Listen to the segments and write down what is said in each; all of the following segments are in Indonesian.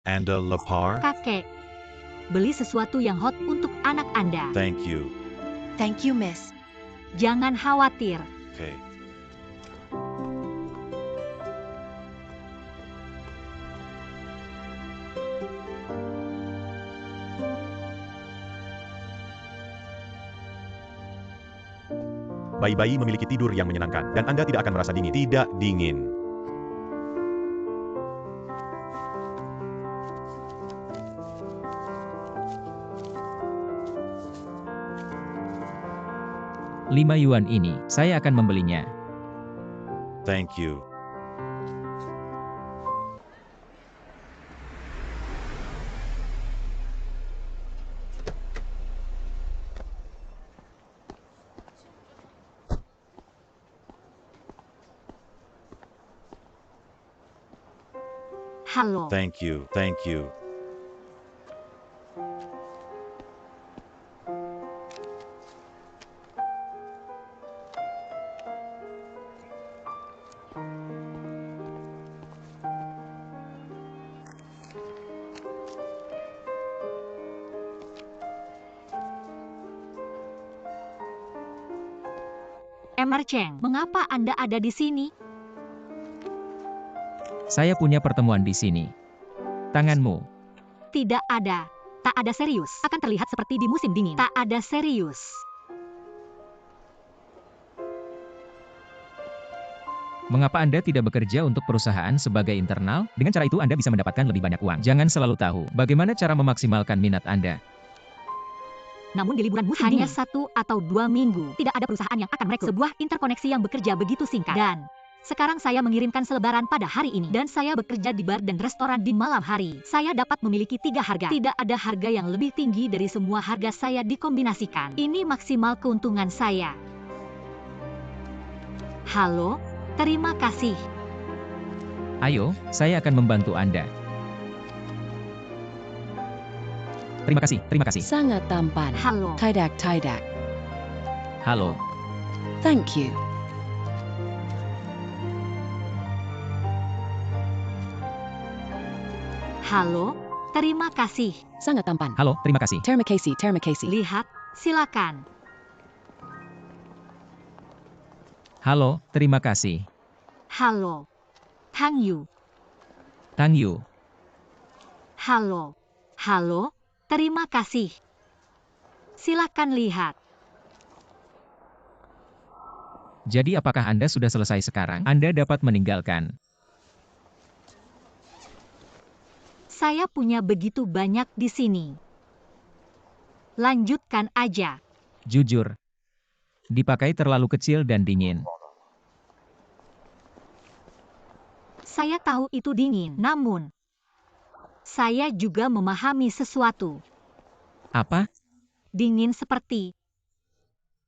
Anda lapar? Kakek, beli sesuatu yang hot untuk anak Anda. Thank you. Thank you, miss. Jangan khawatir. Okay. Bayi-bayi memiliki tidur yang menyenangkan, dan Anda tidak akan merasa dingin. Tidak dingin. Yuan ini, saya akan membelinya. Thank you. Halo. Thank you. Thank you. Emercheng, mengapa Anda ada di sini? Saya punya pertemuan di sini. Tanganmu. Tidak ada. Tak ada serius. Akan terlihat seperti di musim dingin. Tak ada serius. Mengapa Anda tidak bekerja untuk perusahaan sebagai internal? Dengan cara itu Anda bisa mendapatkan lebih banyak uang. Jangan selalu tahu bagaimana cara memaksimalkan minat Anda. Namun di liburan musim hanya 1 atau 2 minggu, tidak ada perusahaan yang akan merekrut sebuah interkoneksi yang bekerja begitu singkat. Dan sekarang saya mengirimkan selebaran pada hari ini, dan saya bekerja di bar dan restoran di malam hari. Saya dapat memiliki 3 harga. Tidak ada harga yang lebih tinggi dari semua harga saya dikombinasikan. Ini maksimal keuntungan saya. Halo, terima kasih. Ayo, saya akan membantu Anda. Terima kasih, terima kasih. Sangat tampan. Halo. Tidak. Halo. Thank you. Halo, terima kasih. Sangat tampan. Halo, terima kasih. Terima kasih. Lihat, silakan. Halo, terima kasih. Halo. Tang Yu. Tang Yu. Halo. Halo, terima kasih. Silakan lihat. Jadi apakah Anda sudah selesai sekarang? Anda dapat meninggalkan. Saya punya begitu banyak di sini. Lanjutkan aja. Jujur. Dipakai terlalu kecil dan dingin. Saya tahu itu dingin, namun saya juga memahami sesuatu. Apa? Dingin seperti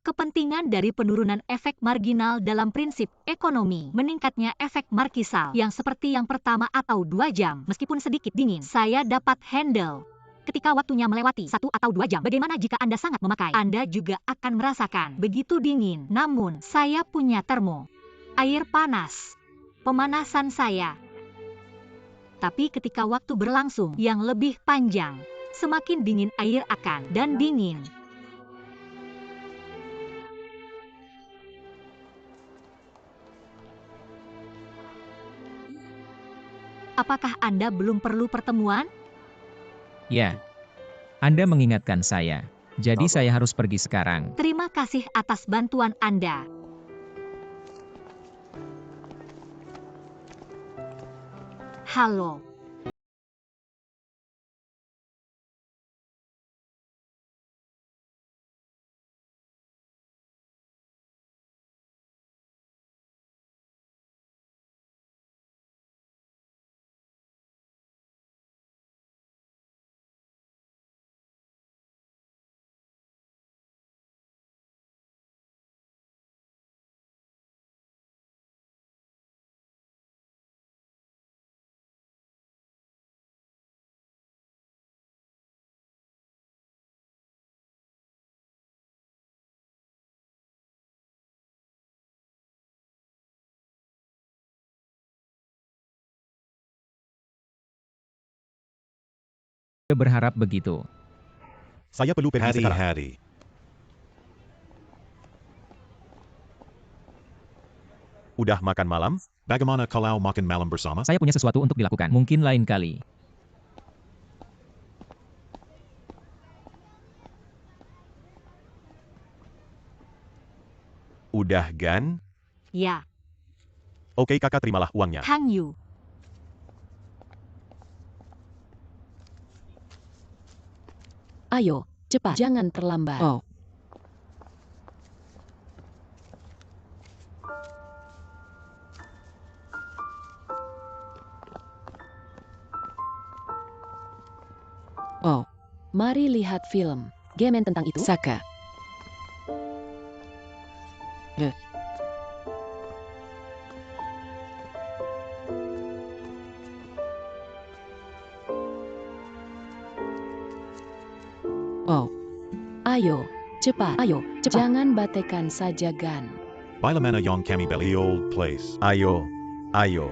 kepentingan dari penurunan efek marginal dalam prinsip ekonomi, meningkatnya efek markisal yang seperti yang pertama atau 2 jam, meskipun sedikit dingin, saya dapat handle. Ketika waktunya melewati 1 atau 2 jam, bagaimana jika Anda sangat memakai? Anda juga akan merasakan begitu dingin, namun saya punya termo. Air panas. Pemanasan saya. Tapi ketika waktu berlangsung yang lebih panjang, semakin dingin air akan dan dingin. Apakah Anda belum perlu pertemuan? Ya. Anda mengingatkan saya. Jadi saya harus pergi sekarang. Terima kasih atas bantuan Anda. Halo. Berharap begitu. Saya perlu pergi sekarang. Hati-hati. Udah makan malam? Bagaimana kalau makan malam bersama? Saya punya sesuatu untuk dilakukan. Mungkin lain kali. Udah, Gan? Ya, Oke, kakak terimalah uangnya. Hang Yu. Ayo, cepat. Jangan terlambat. Oh, oh. Mari lihat film. Game tentang itu. Saka. Oh. Ayo, cepat. Ayo, cepat. Jangan batekan saja, Gan. Bila mana yang kami beli old place. Ayo, ayo.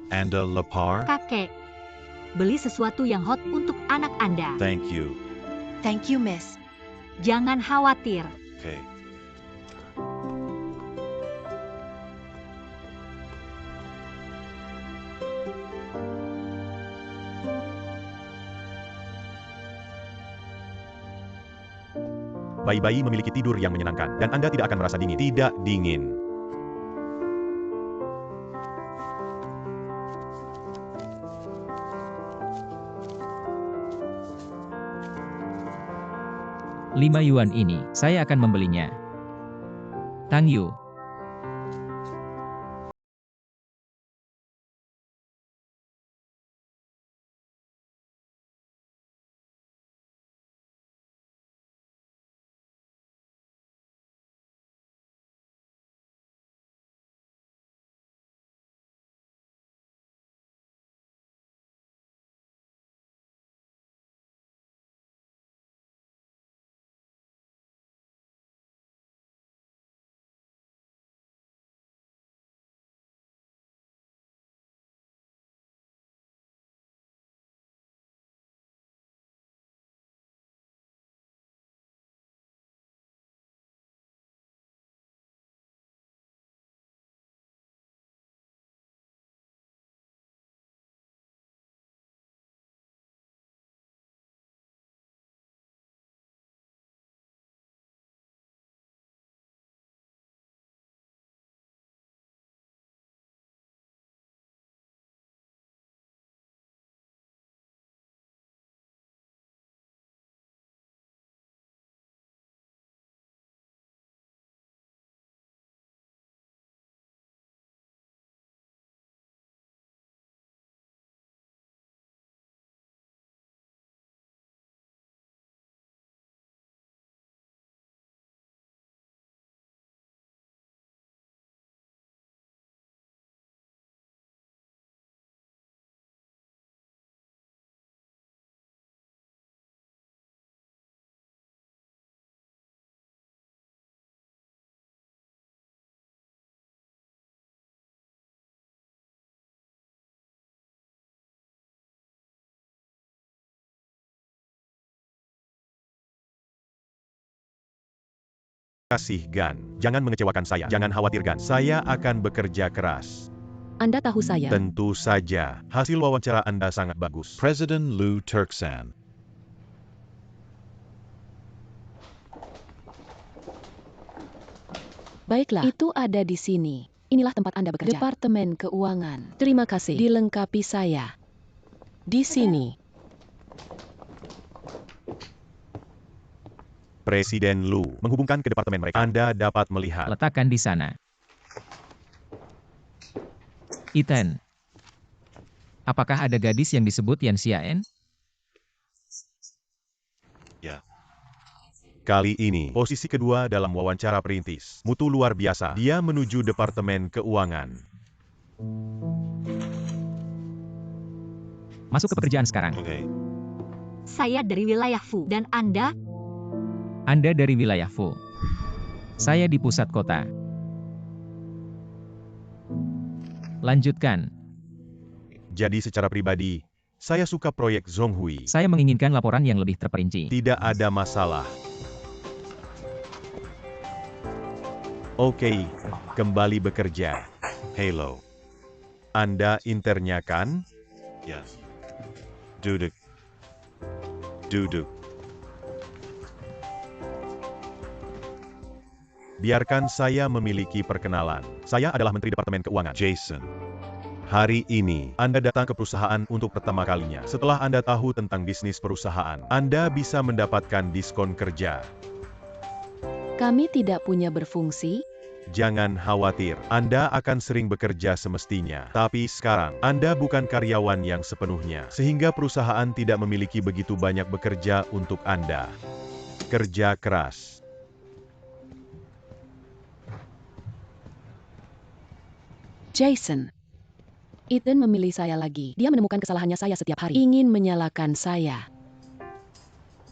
Anda lapar? Kakek. Beli sesuatu yang hot untuk anak Anda. Thank you. Thank you, Miss. Jangan khawatir. Okay. Bayi-bayi memiliki tidur yang menyenangkan, dan Anda tidak akan merasa dingin. Tidak dingin. Yuan ini, saya akan membelinya. Tang Yu. Kasih, Gan. Jangan mengecewakan saya. Jangan khawatir, Gan. Saya akan bekerja keras. Anda tahu saya. Tentu saja. Hasil wawancara Anda sangat bagus. President Lou Turksan. Baiklah, itu ada di sini. Inilah tempat Anda bekerja. Departemen Keuangan. Terima kasih. Dilengkapi saya. Di sini. Presiden Lu menghubungkan ke departemen mereka. Anda dapat melihat. Letakkan di sana. Iten. Apakah ada gadis yang disebut Yan Xiaen? Ya. Kali ini, posisi kedua dalam wawancara perintis. Mutu luar biasa. Dia menuju departemen keuangan. Masuk ke pekerjaan sekarang. Oke. Saya dari wilayah Fu, dan Anda? Anda dari wilayah Fu. Saya di pusat kota. Lanjutkan. Jadi secara pribadi, saya suka proyek Zhonghui. Saya menginginkan laporan yang lebih terperinci. Tidak ada masalah. Oke, kembali bekerja. Halo. Anda internnya kan? Yes. Duduk. Duduk. Biarkan saya memiliki perkenalan. Saya adalah Menteri Departemen Keuangan. Jason. Hari ini, Anda datang ke perusahaan untuk pertama kalinya. Setelah Anda tahu tentang bisnis perusahaan, Anda bisa mendapatkan diskon kerja. Kami tidak punya berfungsi. Jangan khawatir, Anda akan sering bekerja semestinya. Tapi sekarang, Anda bukan karyawan yang sepenuhnya, sehingga perusahaan tidak memiliki begitu banyak bekerja untuk Anda. Kerja keras. Jason. Ethan memilih saya lagi. Dia menemukan kesalahannya saya setiap hari. Ingin menyalahkan saya.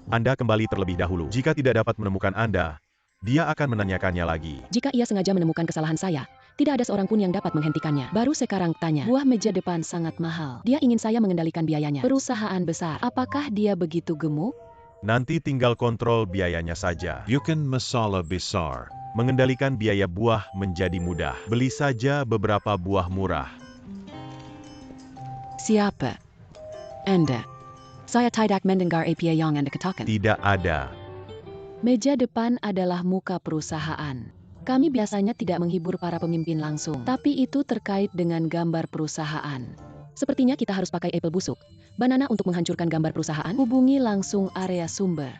Anda kembali terlebih dahulu. Jika tidak dapat menemukan Anda, dia akan menanyakannya lagi. Jika ia sengaja menemukan kesalahan saya, tidak ada seorang pun yang dapat menghentikannya. Baru sekarang tanya, buah meja depan sangat mahal. Dia ingin saya mengendalikan biayanya. Perusahaan besar, apakah dia begitu gemuk? Nanti tinggal kontrol biayanya saja. Bukan masalah besar. Mengendalikan biaya buah menjadi mudah. Beli saja beberapa buah murah. Siapa? Anda. Saya tidak mendengar apa yang Anda katakan. Tidak ada. Meja depan adalah muka perusahaan. Kami biasanya tidak menghibur para pemimpin langsung, tapi itu terkait dengan gambar perusahaan. Sepertinya kita harus pakai apel busuk. Banana untuk menghancurkan gambar perusahaan. Hubungi langsung area sumber.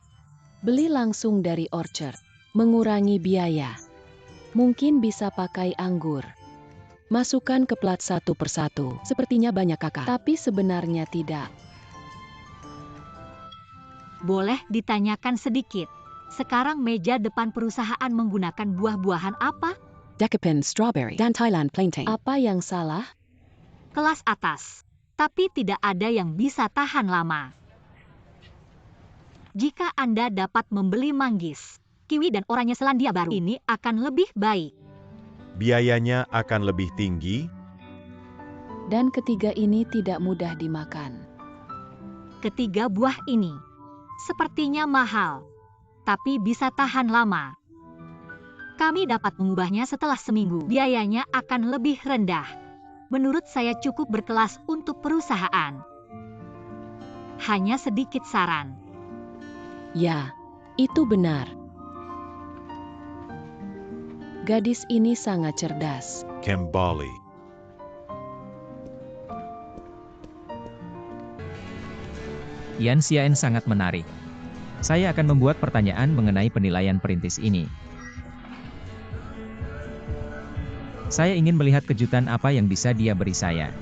Beli langsung dari orchard. Mengurangi biaya. Mungkin bisa pakai anggur. Masukkan ke plat satu persatu. Sepertinya banyak kakak, tapi sebenarnya tidak. Boleh ditanyakan sedikit. Sekarang meja depan perusahaan menggunakan buah-buahan apa? Decapin strawberry dan Thailand plantain. Apa yang salah? Kelas atas. Tapi tidak ada yang bisa tahan lama. Jika Anda dapat membeli manggis, kiwi dan oranye Selandia Baru, ini akan lebih baik. Biayanya akan lebih tinggi. Dan ketiga ini tidak mudah dimakan. Ketiga buah ini sepertinya mahal, tapi bisa tahan lama. Kami dapat mengubahnya setelah seminggu. Biayanya akan lebih rendah. Menurut saya cukup berkelas untuk perusahaan. Hanya sedikit saran. Ya, itu benar. Gadis ini sangat cerdas. Kembali. Yan Xian sangat menarik. Saya akan membuat pertanyaan mengenai penilaian perintis ini. Saya ingin melihat kejutan apa yang bisa dia beri saya.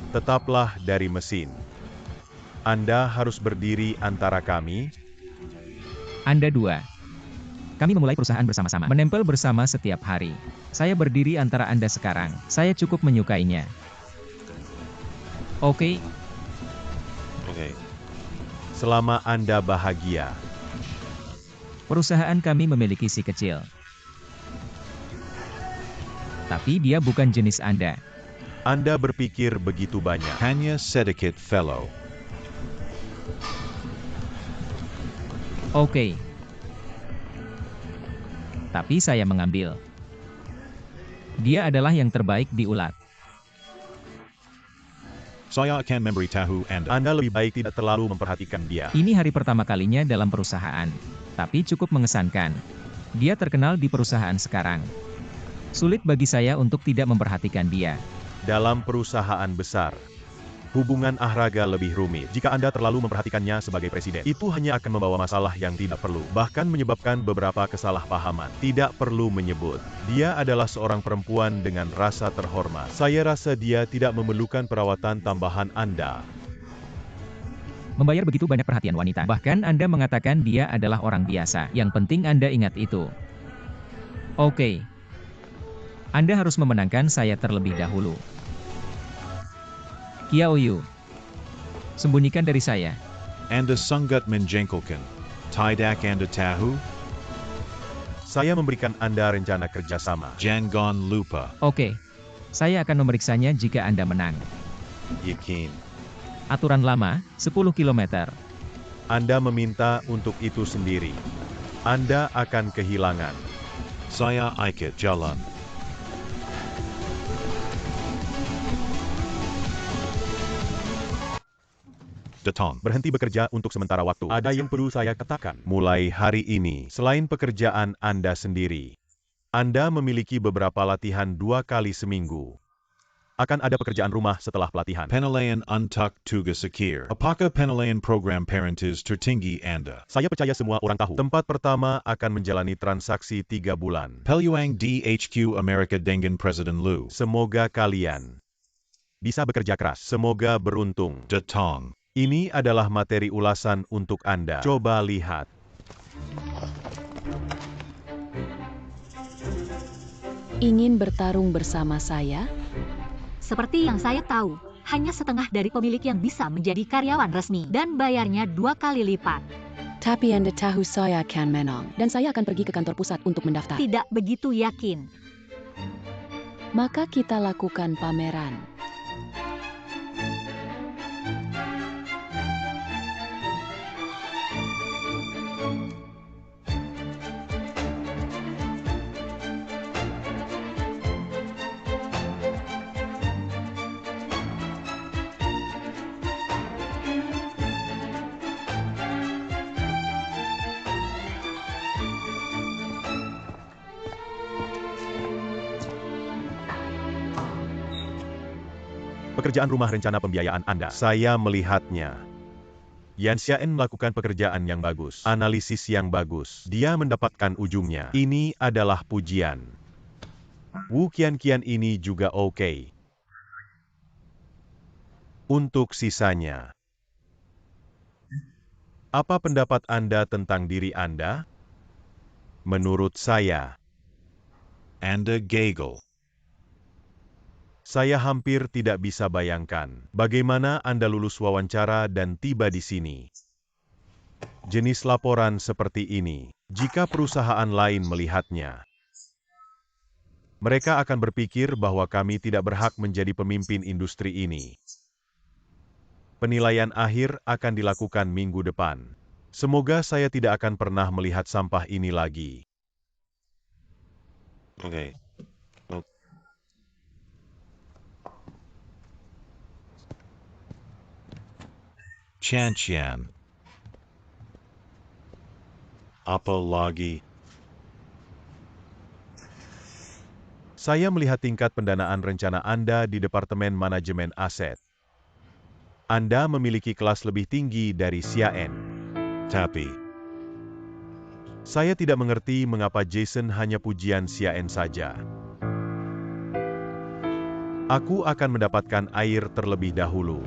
Tetaplah dari mesin. Anda harus berdiri antara kami. Anda dua. Kami memulai perusahaan bersama-sama. Menempel bersama setiap hari. Saya berdiri antara Anda sekarang. Saya cukup menyukainya. Oke. Oke. Selama Anda bahagia. Perusahaan kami memiliki si kecil. Tapi dia bukan jenis Anda. Anda berpikir begitu banyak. Hanya sedikit fellow. Oke. Tapi saya mengambil. Dia adalah yang terbaik di ulat. Saya akan memberitahu Anda. Anda lebih baik tidak terlalu memperhatikan dia. Ini hari pertama kalinya dalam perusahaan. Tapi cukup mengesankan. Dia terkenal di perusahaan sekarang. Sulit bagi saya untuk tidak memperhatikan dia. Dalam perusahaan besar, hubungan ahraga lebih rumit. Jika Anda terlalu memperhatikannya sebagai presiden, itu hanya akan membawa masalah yang tidak perlu, bahkan menyebabkan beberapa kesalahpahaman. Tidak perlu menyebut, dia adalah seorang perempuan dengan rasa terhormat. Saya rasa dia tidak memerlukan perawatan tambahan Anda. Membayar begitu banyak perhatian wanita. Bahkan Anda mengatakan dia adalah orang biasa. Yang penting Anda ingat itu. Oke. Anda harus memenangkan saya terlebih dahulu. Qiaoyu. Sembunyikan dari saya. Anda sunggut menjengkelkan. Tidak Anda tahu? Saya memberikan Anda rencana kerjasama. Jangan lupa. Oke. Saya akan memeriksanya jika Anda menang. Yakin. Aturan lama, 10 km. Anda meminta untuk itu sendiri. Anda akan kehilangan. Saya ikut jalan. Datang. Berhenti bekerja untuk sementara waktu. Ada yang perlu saya katakan. Mulai hari ini, selain pekerjaan Anda sendiri, Anda memiliki beberapa latihan 2 kali seminggu. Akan ada pekerjaan rumah setelah pelatihan. Penilaian untuk tugas akhir. Apakah penilaian program parentis tertinggi Anda? Saya percaya semua orang tahu. Tempat pertama akan menjalani transaksi 3 bulan. Peluang DHQ Amerika dengan Presiden Lu. Semoga kalian bisa bekerja keras. Semoga beruntung. Datang. Ini adalah materi ulasan untuk Anda. Coba lihat. Ingin bertarung bersama saya? Seperti yang saya tahu, hanya setengah dari pemilik yang bisa menjadi karyawan resmi dan bayarnya 2 kali lipat. Tapi Anda tahu saya akan menang, dan saya akan pergi ke kantor pusat untuk mendaftar. Tidak begitu yakin. Maka kita lakukan pameran. Pekerjaan rumah rencana pembiayaan Anda. Saya melihatnya. Yan Xiaen melakukan pekerjaan yang bagus. Analisis yang bagus. Dia mendapatkan ujungnya. Ini adalah pujian. Wu Qianqian ini juga oke. Untuk sisanya. Apa pendapat Anda tentang diri Anda? Menurut saya, Anda gagal. saya hampir tidak bisa bayangkan bagaimana Anda lulus wawancara dan tiba di sini. Jenis laporan seperti ini, jika perusahaan lain melihatnya, mereka akan berpikir bahwa kami tidak berhak menjadi pemimpin industri ini. Penilaian akhir akan dilakukan minggu depan. Semoga saya tidak akan pernah melihat sampah ini lagi. Oke. Chan. Apa lagi? Saya melihat tingkat pendanaan rencana Anda di Departemen Manajemen Aset. Anda memiliki kelas lebih tinggi dari Xiaen. Tapi. Saya tidak mengerti mengapa Jason hanya pujian Xiaen saja. Aku akan mendapatkan air terlebih dahulu.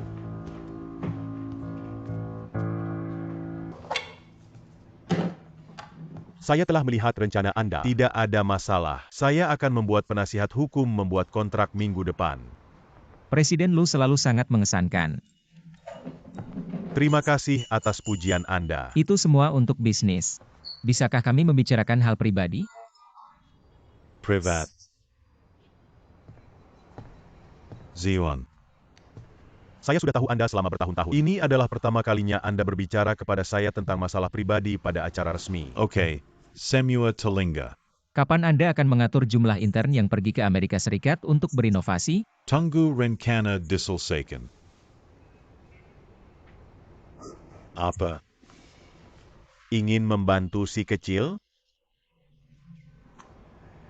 Saya telah melihat rencana Anda. Tidak ada masalah. Saya akan membuat penasihat hukum membuat kontrak minggu depan. Presiden Lu selalu sangat mengesankan. Terima kasih atas pujian Anda. Itu semua untuk bisnis. Bisakah kami membicarakan hal pribadi? Privat. Zion. Saya sudah tahu Anda selama bertahun-tahun. Ini adalah pertama kalinya Anda berbicara kepada saya tentang masalah pribadi pada acara resmi. Oke. Semua Telinga. Kapan Anda akan mengatur jumlah intern yang pergi ke Amerika Serikat untuk berinovasi? Tunggu rencana diselesaikan. Apa? Ingin membantu si kecil?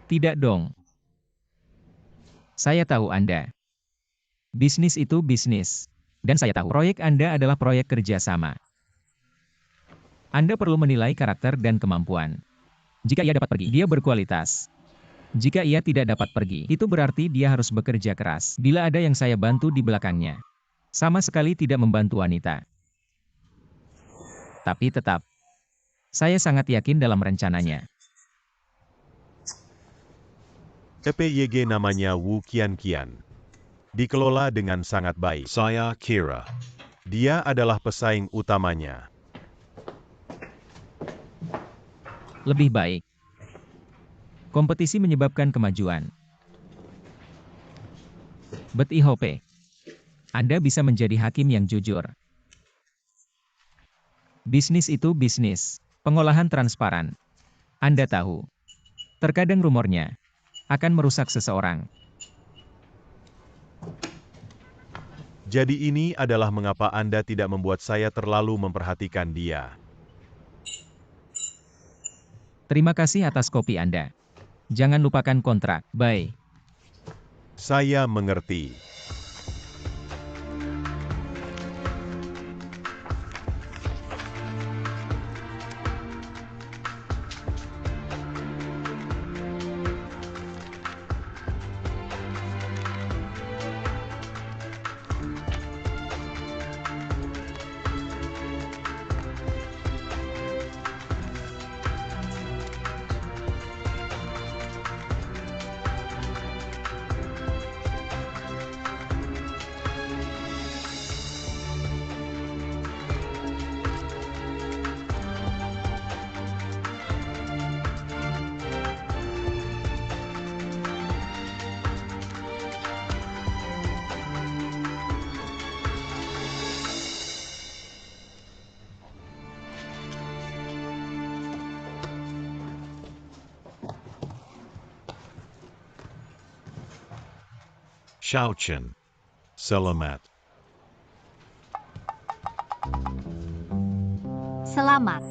Tidak dong. Saya tahu Anda. Bisnis itu bisnis. Dan saya tahu proyek Anda adalah proyek kerjasama. Anda perlu menilai karakter dan kemampuan. Jika ia dapat pergi, dia berkualitas. Jika ia tidak dapat pergi, itu berarti dia harus bekerja keras. Bila ada yang saya bantu di belakangnya. Sama sekali tidak membantu wanita. Tapi tetap, saya sangat yakin dalam rencananya. EPYG namanya Wu Qianqian. Dikelola dengan sangat baik. Saya kira. Dia adalah pesaing utamanya. Lebih baik. Kompetisi menyebabkan kemajuan. Bet I hope Anda bisa menjadi hakim yang jujur. Bisnis itu bisnis. Pengolahan transparan. Anda tahu. Terkadang rumornya akan merusak seseorang. Jadi ini adalah mengapa Anda tidak membuat saya terlalu memperhatikan dia. Terima kasih atas kopi Anda. Jangan lupakan kontrak. Bye. Saya mengerti. Xiaochen. Selamat. Selamat.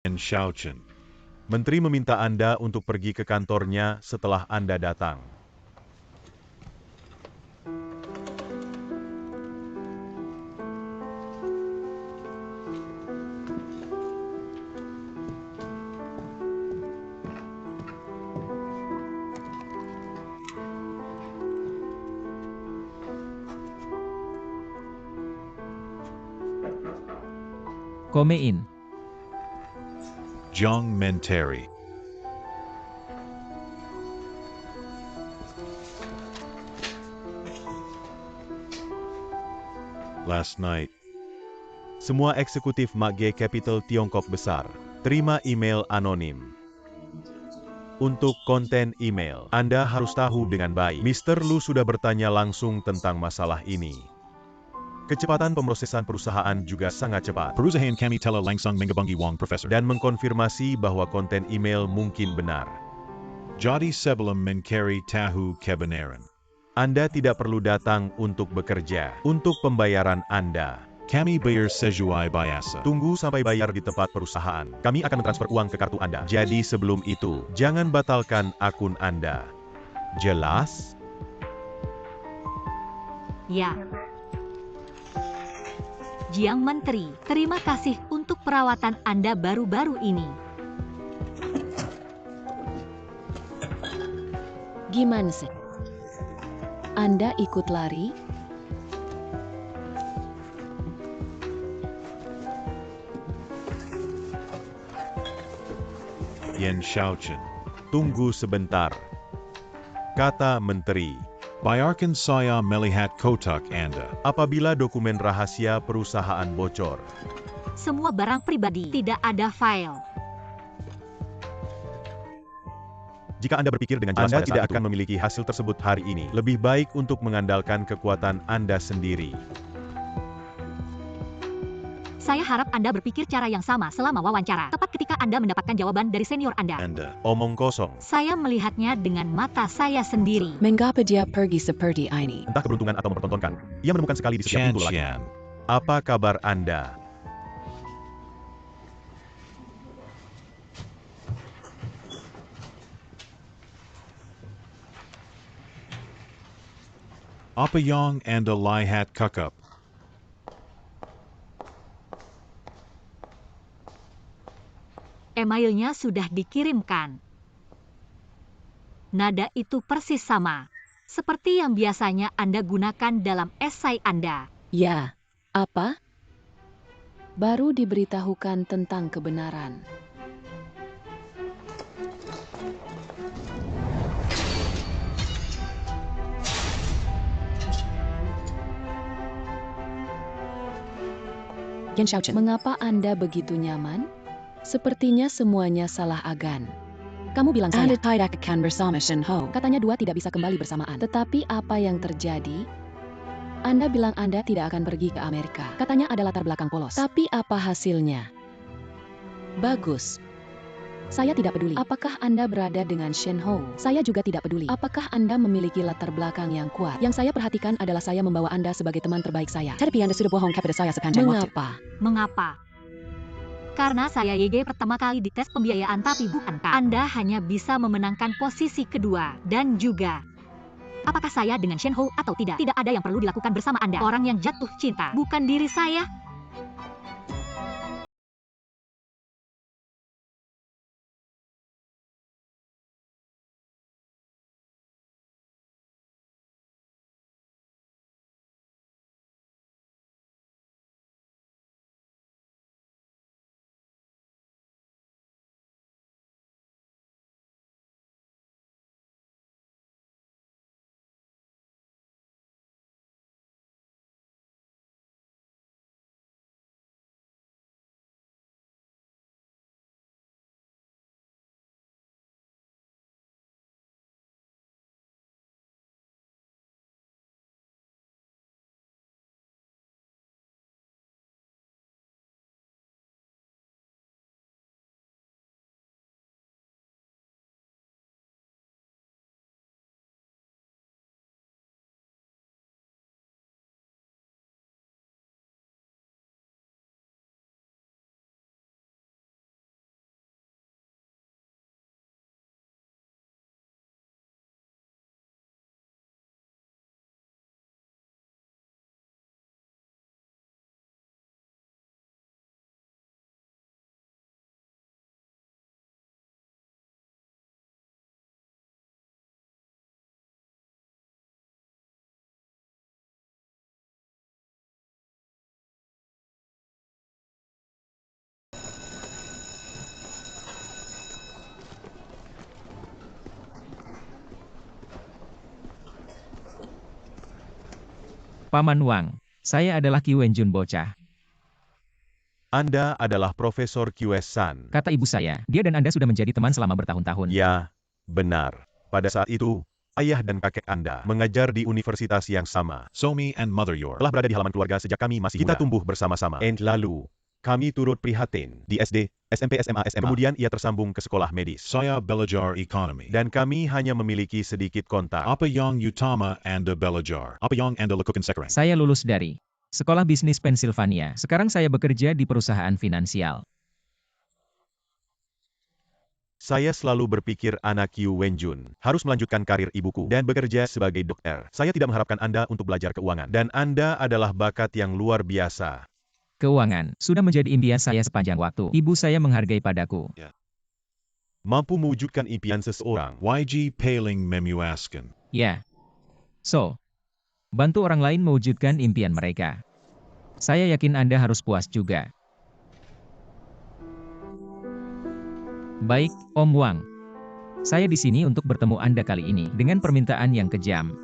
Yen Xiaochen. Menteri meminta Anda untuk pergi ke kantornya setelah Anda datang. Komein. Jiang Menteri. Last night, Semua eksekutif Magge Capital Tiongkok Besar terima email anonim. Untuk konten email, Anda harus tahu dengan baik. Mr. Lu sudah bertanya langsung tentang masalah ini. Kecepatan pemrosesan perusahaan juga sangat cepat. Perusahaan kami telah langsung menghubungi Wang Profesor. Dan mengkonfirmasi bahwa konten email mungkin benar. Jadi sebelum mencari tahu kebenaran, Anda tidak perlu datang untuk bekerja. Untuk pembayaran Anda, kami bayar sesuai biasa. tunggu sampai bayar di tempat perusahaan. Kami akan mentransfer uang ke kartu Anda. Jadi sebelum itu, jangan batalkan akun Anda. Jelas? Ya. Jiang Menteri, terima kasih untuk perawatan Anda baru-baru ini. Gimana sih? Anda ikut lari? Yen Xiaochen. Tunggu sebentar. Kata Menteri. Bayarkan saya melihat kotak Anda. Apabila dokumen rahasia perusahaan bocor, Semua barang pribadi, tidak ada file. jika Anda berpikir dengan jelas Anda pada tidak saat itu, akan memiliki hasil tersebut hari ini. Lebih baik untuk mengandalkan kekuatan Anda sendiri. Saya harap Anda berpikir cara yang sama selama wawancara. Tepat ketika Anda mendapatkan jawaban dari senior Anda. Omong kosong. Saya melihatnya dengan mata saya sendiri. Mengapa dia pergi seperti ini? Entah keberuntungan atau mempertontonkan, ia menemukan sekali di setiap Chan pintu lagi. Qian. Apa kabar Anda? Apa yang Anda lihat kakap? Emailnya sudah dikirimkan. Nada itu persis sama, seperti yang biasanya Anda gunakan dalam esai Anda. Ya, apa? Baru diberitahukan tentang kebenaran. Yen Xiaochen, mengapa Anda begitu nyaman? Sepertinya semuanya salah agan. Kamu bilang saya Anda tidak akan bersama Shen Ho. Katanya dua tidak bisa kembali bersamaan. Tetapi apa yang terjadi? Anda bilang Anda tidak akan pergi ke Amerika. Katanya ada latar belakang polos. Tapi apa hasilnya? Bagus. Saya tidak peduli. Apakah Anda berada dengan Shen Ho? Saya juga tidak peduli. Apakah Anda memiliki latar belakang yang kuat? Yang saya perhatikan adalah saya membawa Anda sebagai teman terbaik saya. Tapi Anda sudah bohong kepada saya sepanjang waktu. Mengapa? Karena saya YG pertama kali di tes pembiayaan, tapi bukankah Anda hanya bisa memenangkan posisi kedua? Dan juga, apakah saya dengan Shen Ho atau tidak? Tidak ada yang perlu dilakukan bersama Anda. Orang yang jatuh cinta, bukan diri saya. Paman Wang, saya adalah Qi Wenjun bocah, Anda adalah Profesor Qi-san. kata ibu saya. Dia dan Anda sudah menjadi teman selama bertahun-tahun. Ya, benar. Pada saat itu, ayah dan kakek Anda mengajar di universitas yang sama. So me and mother your Telah berada di halaman keluarga sejak kami masih Kita muda. Tumbuh bersama-sama. And lalu, kami turut prihatin di SD, SMP, SMA, SMA. Kemudian ia tersambung ke sekolah medis. saya belajar economy. Dan kami hanya memiliki sedikit kontak. Apa yang utama Anda belajar? Apa yang Anda lakukan sekarang? Saya lulus dari Sekolah Bisnis Pennsylvania. Sekarang saya bekerja di perusahaan finansial. Saya selalu berpikir anak Qi Wenjun harus melanjutkan karir ibuku dan bekerja sebagai dokter. Saya tidak mengharapkan Anda untuk belajar keuangan. Dan Anda adalah bakat yang luar biasa. Keuangan sudah menjadi impian saya sepanjang waktu. Ibu saya menghargai padaku. Mampu mewujudkan impian seseorang. YG Paling memuaskan. Ya. So, bantu orang lain mewujudkan impian mereka. Saya yakin Anda harus puas juga. Baik, Om Wang. Saya di sini untuk bertemu Anda kali ini dengan permintaan yang kejam.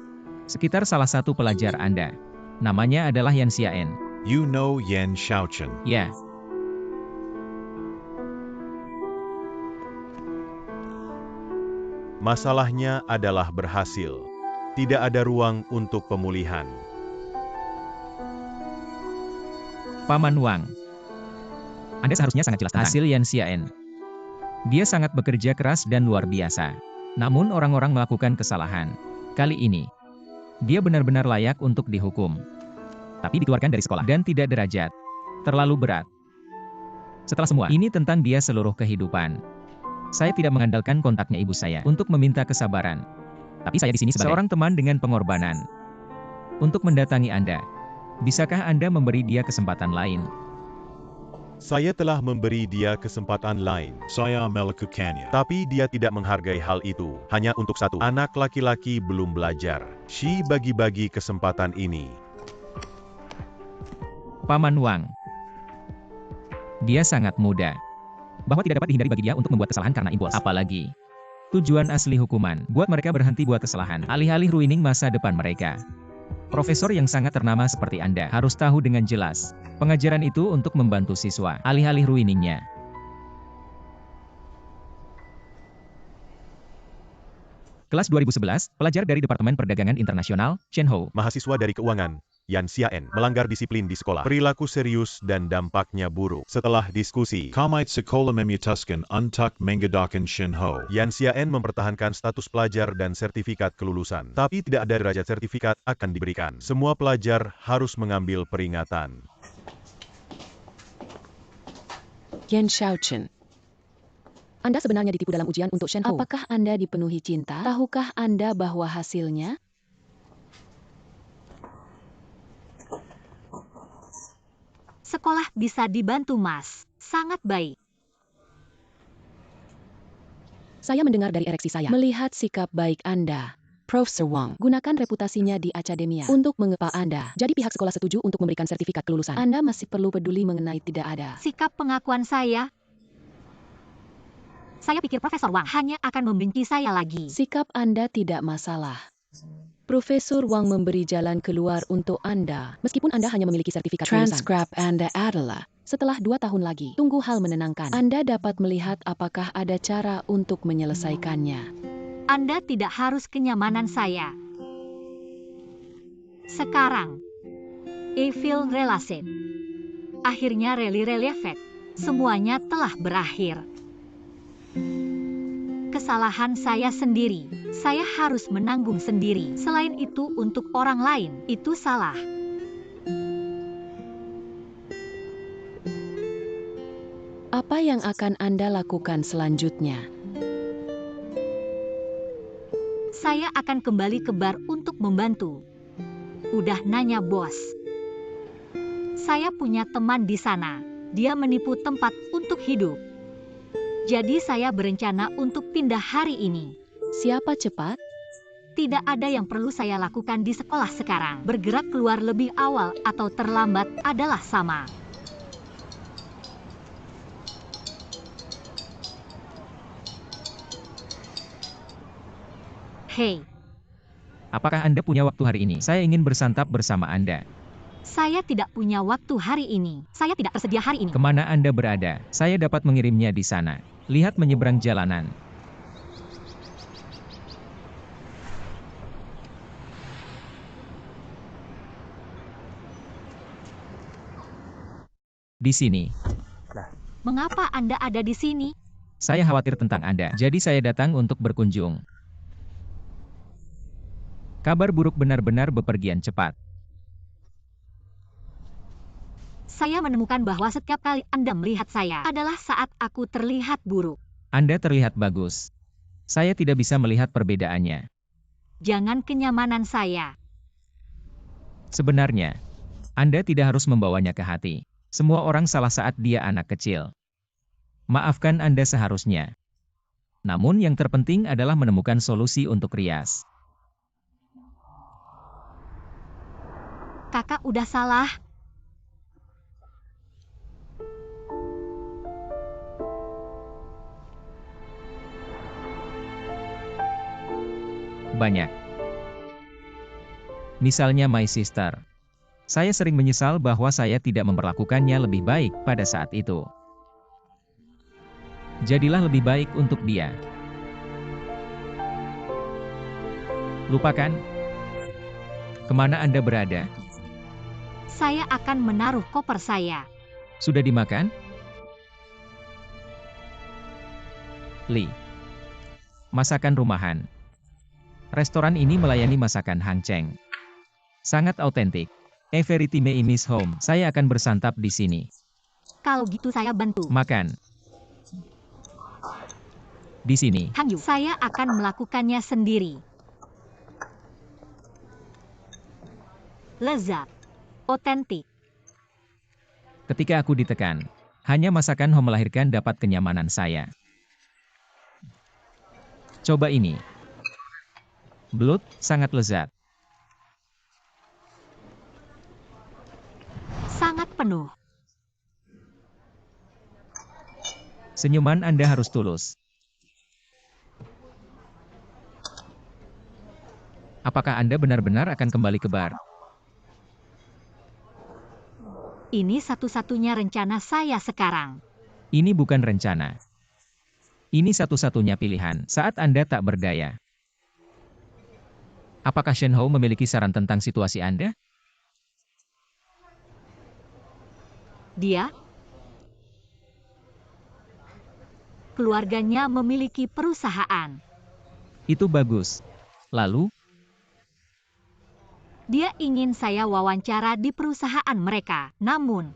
Sekitar salah satu pelajar Anda. Namanya adalah Yan Xiaen. You know Yan Xiaochen. Ya. Masalahnya adalah berhasil. Tidak ada ruang untuk pemulihan. Paman Wang. Anda seharusnya sangat jelas tentang hasil Yan Xiaen. Dia sangat bekerja keras dan luar biasa. Namun orang-orang melakukan kesalahan. Kali ini, dia benar-benar layak untuk dihukum. Tapi dikeluarkan dari sekolah dan tidak derajat. Terlalu berat. Setelah semua ini tentang dia seluruh kehidupan. Saya tidak mengandalkan kontaknya ibu saya untuk meminta kesabaran. Tapi saya di sini sebagai seorang teman dengan pengorbanan. Untuk mendatangi Anda. Bisakah Anda memberi dia kesempatan lain? Saya telah memberi dia kesempatan lain. Saya melakukannya. Tapi dia tidak menghargai hal itu. Hanya untuk satu anak laki-laki belum belajar. Shi bagi-bagi kesempatan ini. Paman Wang. Dia sangat muda. Bahwa tidak dapat dihindari bagi dia untuk membuat kesalahan karena impuls. Apalagi, tujuan asli hukuman, buat mereka berhenti buat kesalahan, alih-alih ruining masa depan mereka. Profesor yang sangat ternama seperti Anda harus tahu dengan jelas, pengajaran itu untuk membantu siswa, alih-alih ruiningnya. Kelas 2011, pelajar dari Departemen Perdagangan Internasional, Chen Hou. Mahasiswa dari keuangan, Yan Xiaen, melanggar disiplin di sekolah. Perilaku serius dan dampaknya buruk. Setelah diskusi, Kamait sekolah memutuskan untuk mengadakan Shinho. Yan Xiaen mempertahankan status pelajar dan sertifikat kelulusan. Tapi tidak ada derajat sertifikat akan diberikan. Semua pelajar harus mengambil peringatan. Yan Xiaochen. Anda sebenarnya ditipu dalam ujian untuk Shen Hou. Apakah Anda dipenuhi cinta? Tahukah Anda bahwa hasilnya? Sekolah bisa dibantu, Mas. Sangat baik. Saya mendengar dari ereksi saya. Melihat sikap baik Anda. Profesor Wang, gunakan reputasinya di akademia untuk mengepa Anda. Jadi pihak sekolah setuju untuk memberikan sertifikat kelulusan. Anda masih perlu peduli mengenai tidak ada. Sikap pengakuan saya pikir Profesor Wang hanya akan membenci saya lagi. Sikap Anda tidak masalah. Profesor Wang memberi jalan keluar untuk Anda, meskipun Anda hanya memiliki sertifikat kelulusan. Transkrip Anda adalah, setelah 2 tahun lagi, tunggu hal menenangkan. Anda dapat melihat apakah ada cara untuk menyelesaikannya. Anda tidak harus kenyamanan saya. Sekarang, Eiffel Relation. Akhirnya rally efek. Semuanya telah berakhir. Kesalahan saya sendiri. Saya harus menanggung sendiri. Selain itu, untuk orang lain, itu salah. Apa yang akan Anda lakukan selanjutnya? Saya akan kembali ke bar untuk membantu. Udah nanya, bos. Saya punya teman di sana. Dia menipu tempat untuk hidup. Jadi saya berencana untuk pindah hari ini. Siapa cepat? Tidak ada yang perlu saya lakukan di sekolah sekarang. Bergerak keluar lebih awal atau terlambat adalah sama. Hei, Apakah Anda punya waktu hari ini? Saya ingin bersantap bersama Anda. Saya tidak punya waktu hari ini. Saya tidak tersedia hari ini. Kemana Anda berada? Saya dapat mengirimnya di sana. Lihat menyeberang jalanan. Di sini. Mengapa Anda ada di sini? Saya khawatir tentang Anda, jadi saya datang untuk berkunjung. Kabar buruk benar-benar bepergian cepat. Saya menemukan bahwa setiap kali Anda melihat saya adalah saat aku terlihat buruk. Anda terlihat bagus. Saya tidak bisa melihat perbedaannya. Jangan kenyamanan saya. Sebenarnya, Anda tidak harus membawanya ke hati. Semua orang salah saat dia anak kecil. Maafkan Anda seharusnya. Namun yang terpenting adalah menemukan solusi untuk Rias. Kakak udah salah. Banyak. Misalnya My Sister. Saya sering menyesal bahwa saya tidak memperlakukannya lebih baik pada saat itu. Jadilah lebih baik untuk dia. Lupakan. Kemana Anda berada? Saya akan menaruh koper saya. Sudah dimakan? Lee. Masakan rumahan. Restoran ini melayani masakan Hang Cheng. Sangat autentik. Everything is home. Saya akan bersantap di sini. Kalau gitu saya bantu. Makan. Di sini. Hang Yu, saya akan melakukannya sendiri. Lezat. Otentik. Ketika aku ditekan, hanya masakan home melahirkan dapat kenyamanan saya. Coba ini. Blood, sangat lezat. Sangat penuh. Senyuman Anda harus tulus. Apakah Anda benar-benar akan kembali ke bar? Ini satu-satunya rencana saya sekarang. Ini bukan rencana. Ini satu-satunya pilihan saat Anda tak berdaya. Apakah Shen Hou memiliki saran tentang situasi Anda? Dia, keluarganya memiliki perusahaan. Itu bagus. Lalu, Dia ingin saya wawancara di perusahaan mereka. Namun,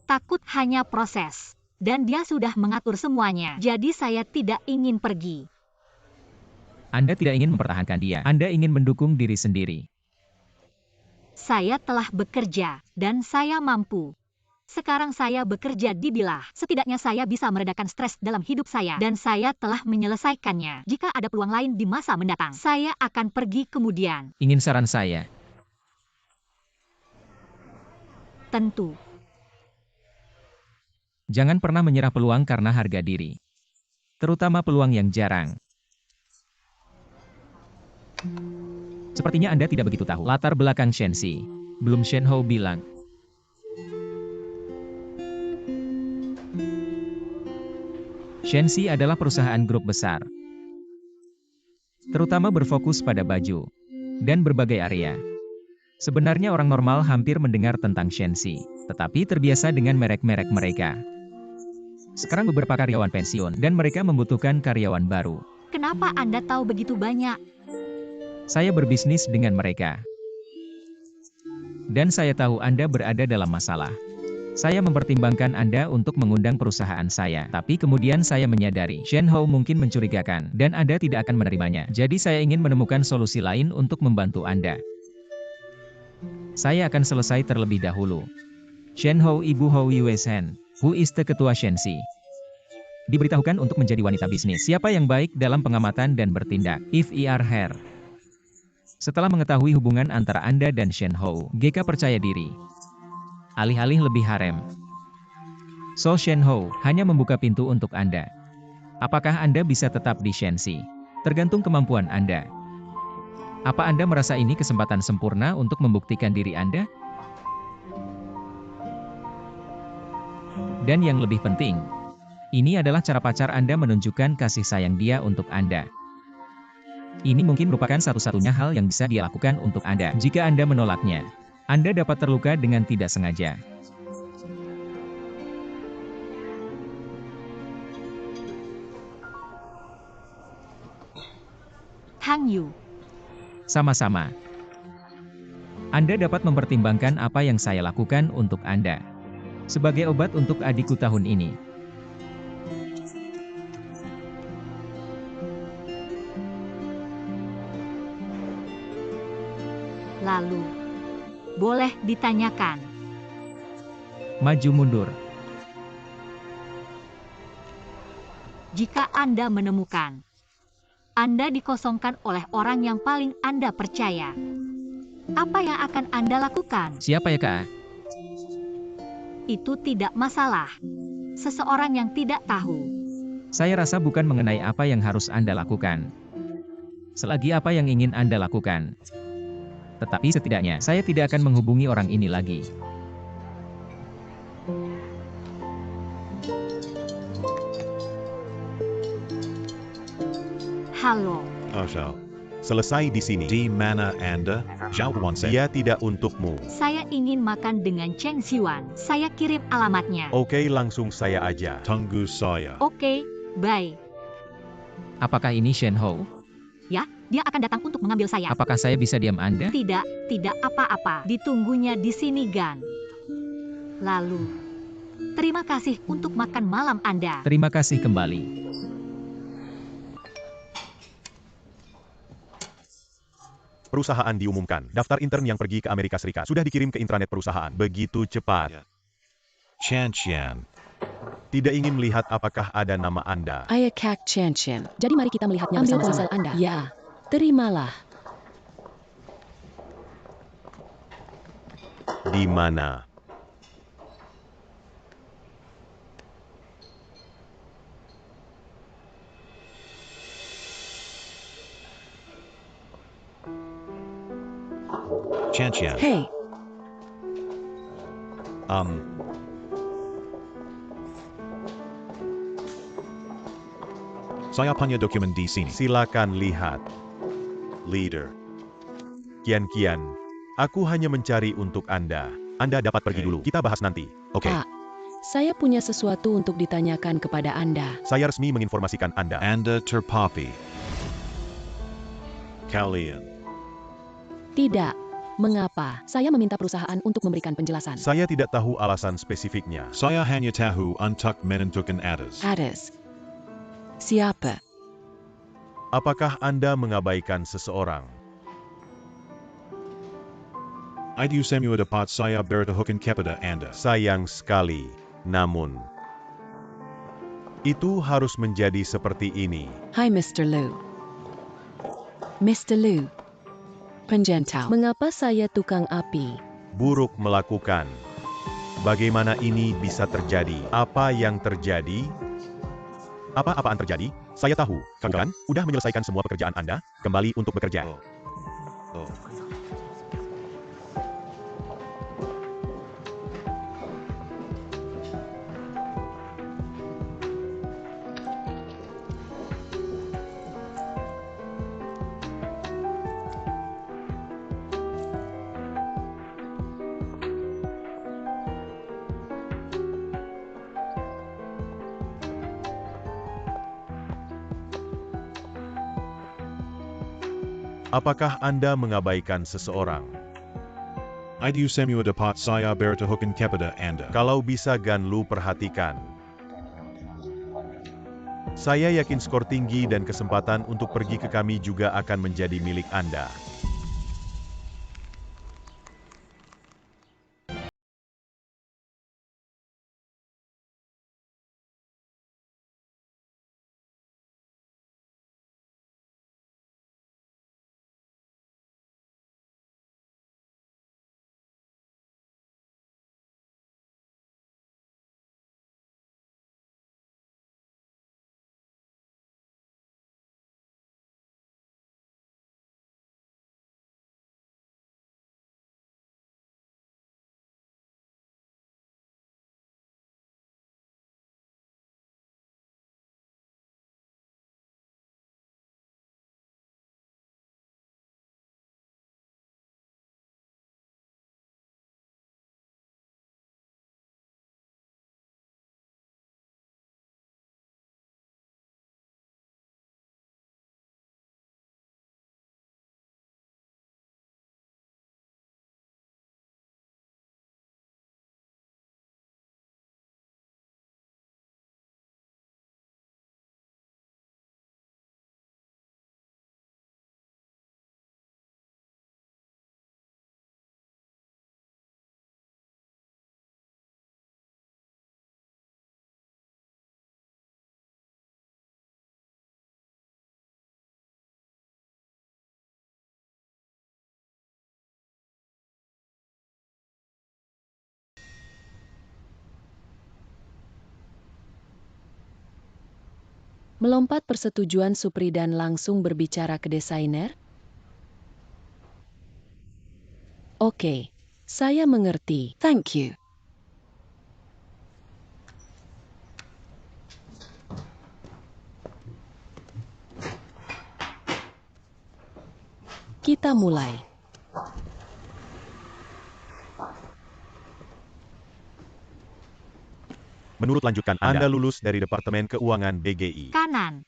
takut hanya proses. Dan dia sudah mengatur semuanya. Jadi saya tidak ingin pergi. Anda tidak ingin mempertahankan dia. Anda ingin mendukung diri sendiri. Saya telah bekerja, dan saya mampu. Sekarang saya bekerja di Bilah. Setidaknya saya bisa meredakan stres dalam hidup saya. Dan saya telah menyelesaikannya. Jika ada peluang lain di masa mendatang, saya akan pergi kemudian. Ingin saran saya? Tentu. Jangan pernah menyerah peluang karena harga diri. Terutama peluang yang jarang. Sepertinya Anda tidak begitu tahu latar belakang Shenxi. Belum Shen Hou bilang. Shenxi adalah perusahaan grup besar. Terutama berfokus pada baju dan berbagai area. Sebenarnya orang normal hampir mendengar tentang Shenxi, tetapi terbiasa dengan merek-merek mereka. Sekarang beberapa karyawan pensiun dan mereka membutuhkan karyawan baru. Kenapa Anda tahu begitu banyak? Saya berbisnis dengan mereka. Dan saya tahu Anda berada dalam masalah. Saya mempertimbangkan Anda untuk mengundang perusahaan saya. Tapi kemudian saya menyadari, Shen Hou mungkin mencurigakan, dan Anda tidak akan menerimanya. Jadi saya ingin menemukan solusi lain untuk membantu Anda. Saya akan selesai terlebih dahulu. Shen Hou Ibu Hou Yuesen, who is the ketua Shenxi. Diberitahukan untuk menjadi wanita bisnis. Siapa yang baik dalam pengamatan dan bertindak? If are her. Setelah mengetahui hubungan antara Anda dan Shen Hou, GK percaya diri. Alih-alih lebih harem. So Shen Hou hanya membuka pintu untuk Anda. Apakah Anda bisa tetap di Shenxi? Tergantung kemampuan Anda. Apa Anda merasa ini kesempatan sempurna untuk membuktikan diri Anda? Dan yang lebih penting, ini adalah cara pacar Anda menunjukkan kasih sayang dia untuk Anda. Ini mungkin merupakan satu-satunya hal yang bisa dia lakukan untuk Anda. Jika Anda menolaknya, Anda dapat terluka dengan tidak sengaja. Hang Yu. Sama-sama. Anda dapat mempertimbangkan apa yang saya lakukan untuk Anda. Sebagai obat untuk adikku tahun ini. Lalu, boleh ditanyakan. Maju mundur. Jika Anda menemukan Anda dikosongkan oleh orang yang paling Anda percaya, apa yang akan Anda lakukan? Siapa ya, Kak? Itu tidak masalah. Seseorang yang tidak tahu. Saya rasa bukan mengenai apa yang harus Anda lakukan. Selagi apa yang ingin Anda lakukan. Tetapi setidaknya, saya tidak akan menghubungi orang ini lagi. Halo. Oshao. Selesai di sini. Di mana Anda? Zhao Wansen. Dia tidak untukmu. Saya ingin makan dengan Cheng Xiuan. Saya kirim alamatnya. Oke, langsung saya aja. Tunggu saya. Oke, bye. Apakah ini Shen Hou? Ya, dia akan datang untuk mengambil saya. Apakah saya bisa diam Anda? Tidak apa-apa. Ditunggunya di sini, Gan. Lalu, terima kasih untuk makan malam Anda. Terima kasih kembali. Perusahaan diumumkan. Daftar intern yang pergi ke Amerika Serikat sudah dikirim ke intranet perusahaan. Begitu cepat. Chan Qian. Tidak ingin melihat apakah ada nama Anda. Ayah Kak Chen Chen. Jadi mari kita melihatnya Ambil bersama-sama. ponsel Anda. Ya, terimalah. Di mana? Chan Qian. Hei, Saya punya dokumen di sini. Silakan lihat. Leader. Kian-Kian. Aku hanya mencari untuk Anda. Anda dapat pergi Oke. dulu. Kita bahas nanti. Oke. Pak. Saya punya sesuatu untuk ditanyakan kepada Anda. Saya resmi menginformasikan Anda. Anda terpapi. Kalian. Tidak. Mengapa? Saya meminta perusahaan untuk memberikan penjelasan. Saya tidak tahu alasan spesifiknya. Saya hanya tahu untuk menentukan atas. Addis. Siapa? Apakah Anda mengabaikan seseorang? Itu semua dapat saya bertahukan kepada Anda. Sayang sekali. Namun, itu harus menjadi seperti ini. Hai Mr. Liu. Mr. Liu. Penjantau. Mengapa saya tukang api? Buruk melakukan. Bagaimana ini bisa terjadi? Apa yang terjadi? Apa-apaan terjadi? Saya tahu, bukan? Udah menyelesaikan semua pekerjaan Anda, kembali untuk bekerja. Oh. Apakah Anda mengabaikan seseorang? Itu semua dapat saya bertahukan kepada Anda. Kalau bisa Ganlu perhatikan. Saya yakin skor tinggi dan kesempatan untuk pergi ke kami juga akan menjadi milik Anda. Melompat persetujuan Supri dan langsung berbicara ke desainer? Oke, saya mengerti. Thank you. Kita mulai. Menurut lanjutkan Anda lulus dari Departemen Keuangan DGI. Kanan.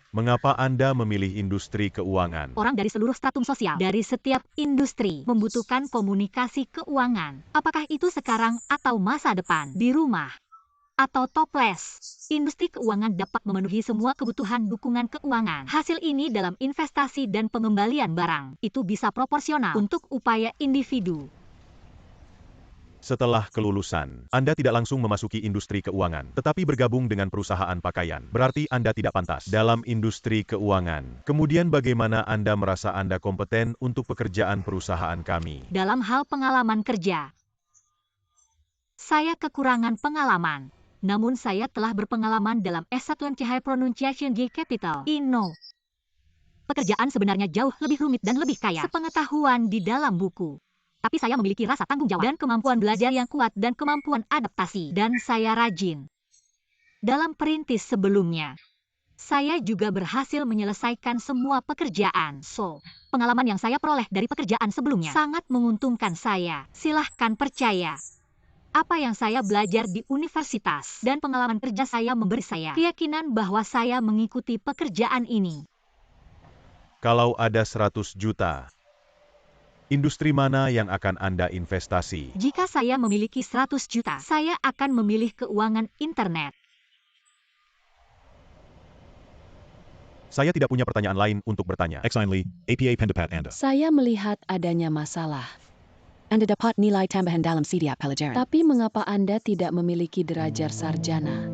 Mengapa Anda memilih industri keuangan? Orang dari seluruh stratum sosial, dari setiap industri, membutuhkan komunikasi keuangan. Apakah itu sekarang atau masa depan, di rumah, atau toples? Industri keuangan dapat memenuhi semua kebutuhan dukungan keuangan. Hasil ini dalam investasi dan pengembalian barang. Itu bisa proporsional untuk upaya individu. Setelah kelulusan, Anda tidak langsung memasuki industri keuangan, tetapi bergabung dengan perusahaan pakaian. Berarti Anda tidak pantas dalam industri keuangan. Kemudian bagaimana Anda merasa Anda kompeten untuk pekerjaan perusahaan kami? Dalam hal pengalaman kerja, saya kekurangan pengalaman. Namun saya telah berpengalaman dalam S1 High Pronunciation G Capital Inno. Pekerjaan sebenarnya jauh lebih rumit dan lebih kaya sepengetahuan di dalam buku. Tapi saya memiliki rasa tanggung jawab dan kemampuan belajar yang kuat dan kemampuan adaptasi. Dan saya rajin. Dalam perintis sebelumnya, saya juga berhasil menyelesaikan semua pekerjaan. Pengalaman yang saya peroleh dari pekerjaan sebelumnya sangat menguntungkan saya. Silahkan percaya. Apa yang saya belajar di universitas dan pengalaman kerja saya memberi saya keyakinan bahwa saya mengikuti pekerjaan ini. Kalau ada 100 juta, industri mana yang akan Anda investasi? Jika saya memiliki 100 juta, saya akan memilih keuangan internet. Saya tidak punya pertanyaan lain untuk bertanya. Exinely, APA pendapat Anda. Saya melihat adanya masalah. Anda dapat nilai tambahan dalam setiap pelajaran. Tapi mengapa Anda tidak memiliki derajat sarjana?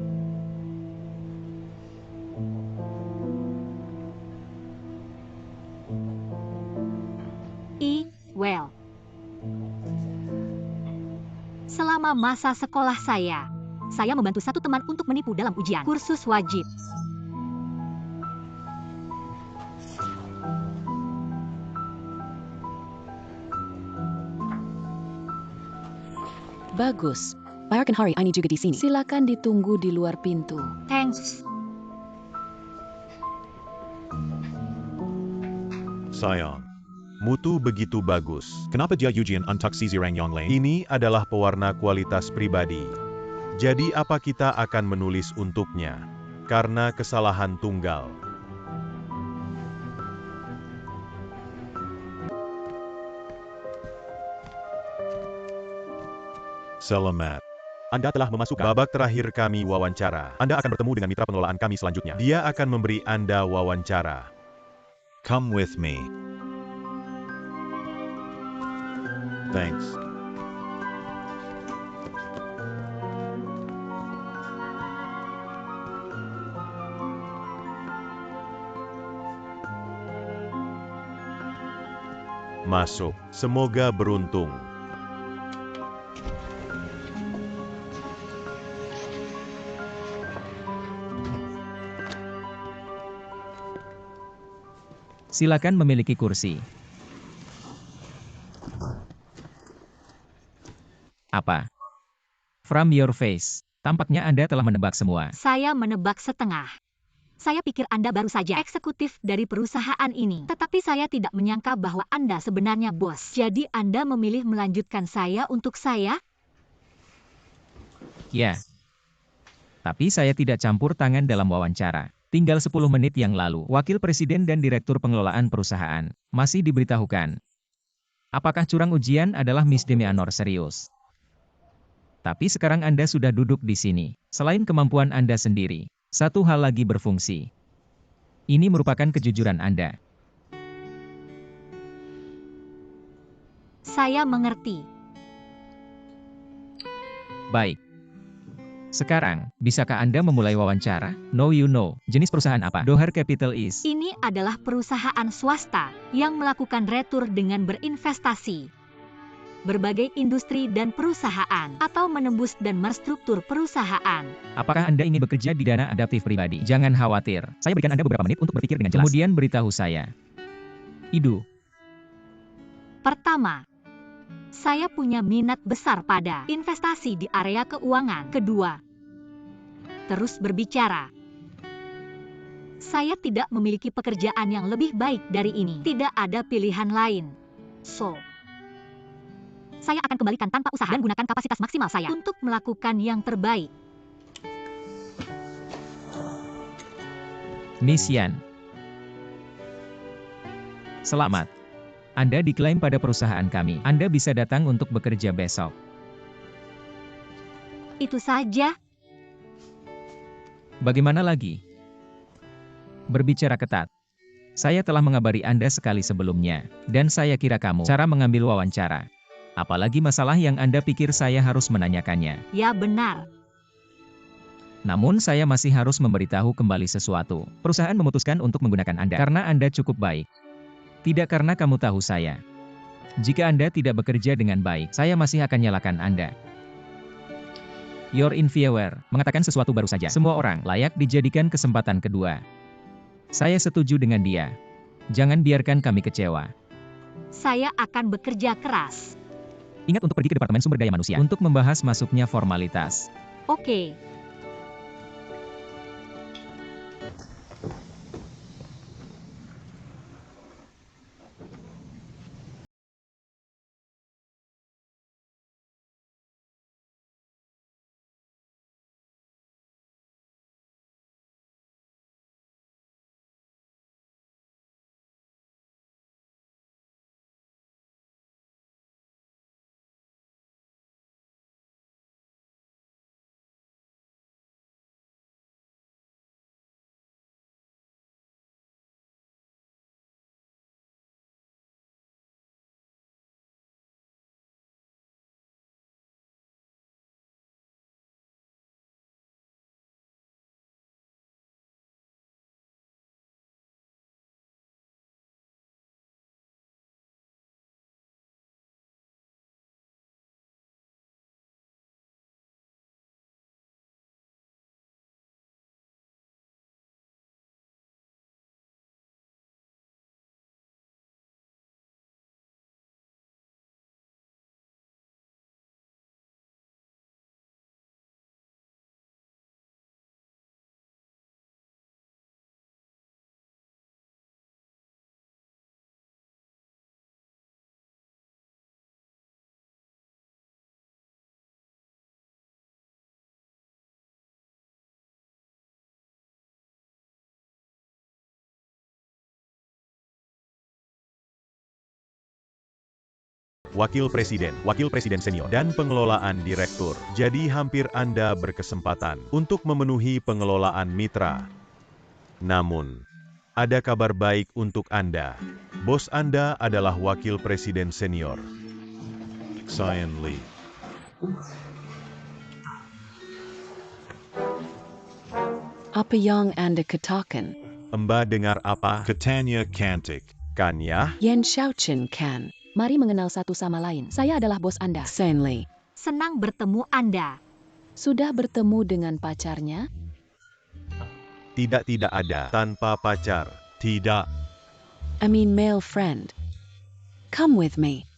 Well, selama masa sekolah saya membantu satu teman untuk menipu dalam ujian kursus wajib. Bagus. Bayarkan hari ini juga di sini. Silakan ditunggu di luar pintu. Thanks. Sayang, mutu begitu bagus. Kenapa dia ujian untuk sisirang yang lain? Ini adalah pewarna kualitas pribadi. Jadi apa kita akan menulis untuknya? Karena kesalahan tunggal. Selamat. Anda telah memasuki babak terakhir kami wawancara. Anda akan bertemu dengan mitra pengelolaan kami selanjutnya. Dia akan memberi Anda wawancara. Come with me. Thanks. Masuk. Semoga beruntung. Silakan memiliki kursi. Apa? From your face, tampaknya Anda telah menebak semua. Saya menebak setengah. Saya pikir Anda baru saja eksekutif dari perusahaan ini. Tetapi saya tidak menyangka bahwa Anda sebenarnya bos. Jadi Anda memilih melanjutkan saya untuk saya? Ya. Tapi saya tidak campur tangan dalam wawancara. Tinggal 10 menit yang lalu, Wakil Presiden dan Direktur Pengelolaan Perusahaan masih diberitahukan. Apakah curang ujian adalah misdemeanor serius? Tapi sekarang Anda sudah duduk di sini. Selain kemampuan Anda sendiri, satu hal lagi berfungsi. Ini merupakan kejujuran Anda. Saya mengerti. Baik. Sekarang, bisakah Anda memulai wawancara? Know you know. Jenis perusahaan apa? Doher Capital is. Ini adalah perusahaan swasta yang melakukan retur dengan berinvestasi. berbagai industri dan perusahaan, atau menembus dan merstruktur perusahaan. Apakah Anda ingin bekerja di dana adaptif pribadi? Jangan khawatir, saya berikan Anda beberapa menit untuk berpikir dengan jelas. Kemudian beritahu saya. Idu. Pertama, saya punya minat besar pada investasi di area keuangan. Kedua, terus berbicara. Saya tidak memiliki pekerjaan yang lebih baik dari ini. Tidak ada pilihan lain. Saya akan kembalikan tanpa usaha dan gunakan kapasitas maksimal saya untuk melakukan yang terbaik. Misian. Selamat. Anda diklaim pada perusahaan kami. Anda bisa datang untuk bekerja besok. Itu saja. Bagaimana lagi? Berbicara ketat. Saya telah mengabari Anda sekali sebelumnya, dan saya kira kamu cara mengambil wawancara. Apalagi masalah yang Anda pikir saya harus menanyakannya. Ya benar. Namun saya masih harus memberitahu kembali sesuatu. Perusahaan memutuskan untuk menggunakan Anda karena Anda cukup baik. Tidak karena kamu tahu saya. Jika Anda tidak bekerja dengan baik, saya masih akan nyalakan Anda. Your interviewer mengatakan sesuatu baru saja. Semua orang layak dijadikan kesempatan kedua. Saya setuju dengan dia. Jangan biarkan kami kecewa. Saya akan bekerja keras. Ingat untuk pergi ke Departemen Sumber Daya Manusia untuk membahas masuknya formalitas. Oke. Wakil Presiden Senior, dan pengelolaan Direktur. Jadi hampir Anda berkesempatan untuk memenuhi pengelolaan mitra. Namun, ada kabar baik untuk Anda. Bos Anda adalah Wakil Presiden Senior. Xian Li. Apa yang Anda katakan? Mbak dengar apa? Katanya Cantik. Kan ya? Yan Xiaochen kan. Mari mengenal satu sama lain. Saya adalah bos Anda, Xian Li. Senang bertemu Anda. Sudah bertemu dengan pacarnya? Tidak ada. Tanpa pacar. Tidak. I mean male friend. Come with me.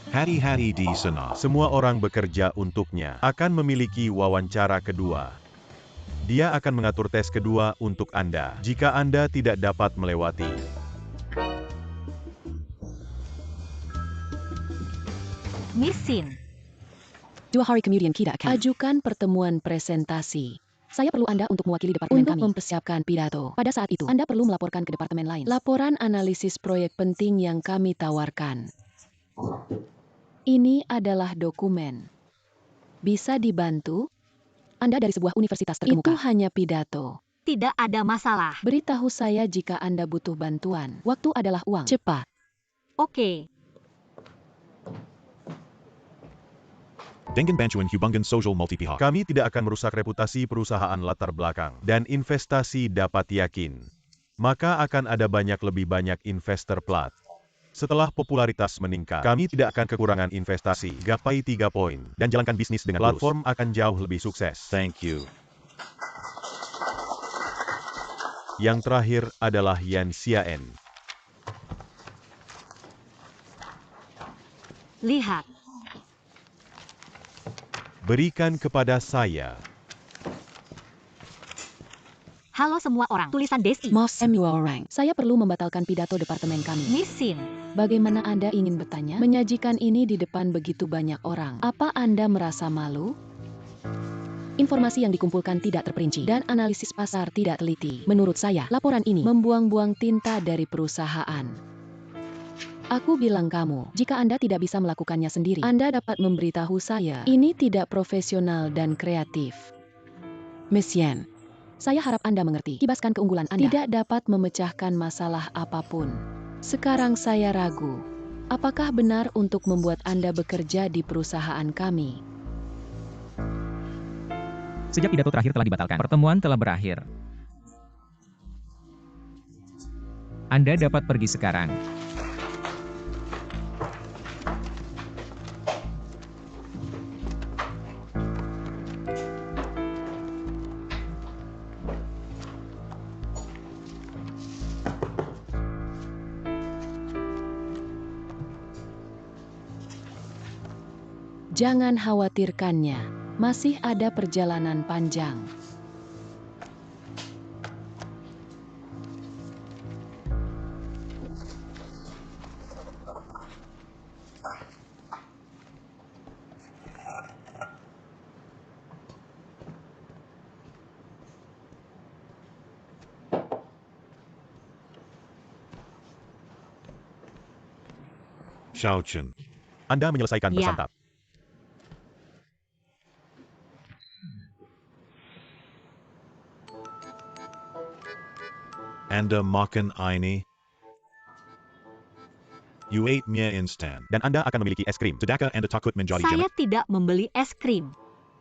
Hati-hati di sana. Semua orang bekerja untuknya akan memiliki wawancara kedua. Dia akan mengatur tes kedua untuk Anda jika Anda tidak dapat melewati. Misin. 2 hari kemudian kita akan ajukan pertemuan presentasi. Saya perlu Anda untuk mewakili departemen kami. Untuk mempersiapkan pidato. Pada saat itu, Anda perlu melaporkan ke departemen lain. Laporan analisis proyek penting yang kami tawarkan. Ini adalah dokumen. Bisa dibantu? Anda dari sebuah universitas terkemuka. Itu hanya pidato. Tidak ada masalah. Beritahu saya jika Anda butuh bantuan. Waktu adalah uang. Cepat. Oke. Dengan bantuan hubungan sosial multi-pihak. Kami tidak akan merusak reputasi perusahaan latar belakang dan investasi dapat yakin. Maka akan ada lebih banyak investor plat. Setelah popularitas meningkat, kami tidak akan kekurangan investasi. Gapai 3 poin dan jalankan bisnis dengan platform akan jauh lebih sukses. Thank you. Yang terakhir adalah Yan Xiaen. Lihat. Berikan kepada saya. Halo semua orang. Tulisan Desi. Most Samuel Orang. Saya perlu membatalkan pidato departemen kami. Miss Sin. Bagaimana Anda ingin bertanya? Menyajikan ini di depan begitu banyak orang. Apa Anda merasa malu? Informasi yang dikumpulkan tidak terperinci dan analisis pasar tidak teliti. Menurut saya, laporan ini membuang-buang tinta dari perusahaan. Aku bilang kamu, jika Anda tidak bisa melakukannya sendiri, Anda dapat memberitahu saya. Ini tidak profesional dan kreatif. Miss Yan, saya harap Anda mengerti. Kibaskan keunggulan Anda tidak dapat memecahkan masalah apapun. Sekarang saya ragu. Apakah benar untuk membuat Anda bekerja di perusahaan kami? Sejak pidato terakhir telah dibatalkan, pertemuan telah berakhir. Anda dapat pergi sekarang. Jangan khawatirkannya, masih ada perjalanan panjang. Xiaochen. Anda menyelesaikan Ya. bersantap. Anda makan ini. You ate mie instant. Dan Anda akan memiliki es krim. Sedaka Anda takut menjadi Saya jamak. tidak membeli es krim.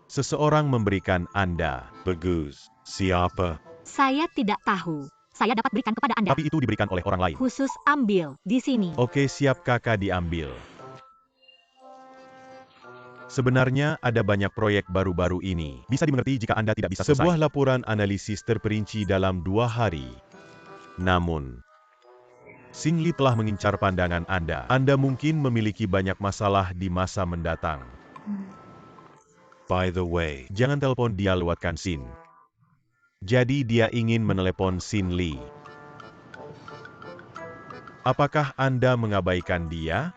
Seseorang memberikan Anda. Bagus. Siapa? Saya tidak tahu. Saya dapat berikan kepada Anda. Tapi itu diberikan oleh orang lain. Khusus ambil di sini. Oke, siap kakak diambil. Sebenarnya ada banyak proyek baru-baru ini. Bisa dimengerti jika Anda tidak bisa selesai. Sebuah laporan analisis terperinci dalam 2 hari. Namun, Xin Li telah mengincar pandangan Anda. Anda mungkin memiliki banyak masalah di masa mendatang. By the way, Jangan telepon dia lewatkan Xin. Jadi dia ingin menelepon Xin Li. Apakah Anda mengabaikan dia?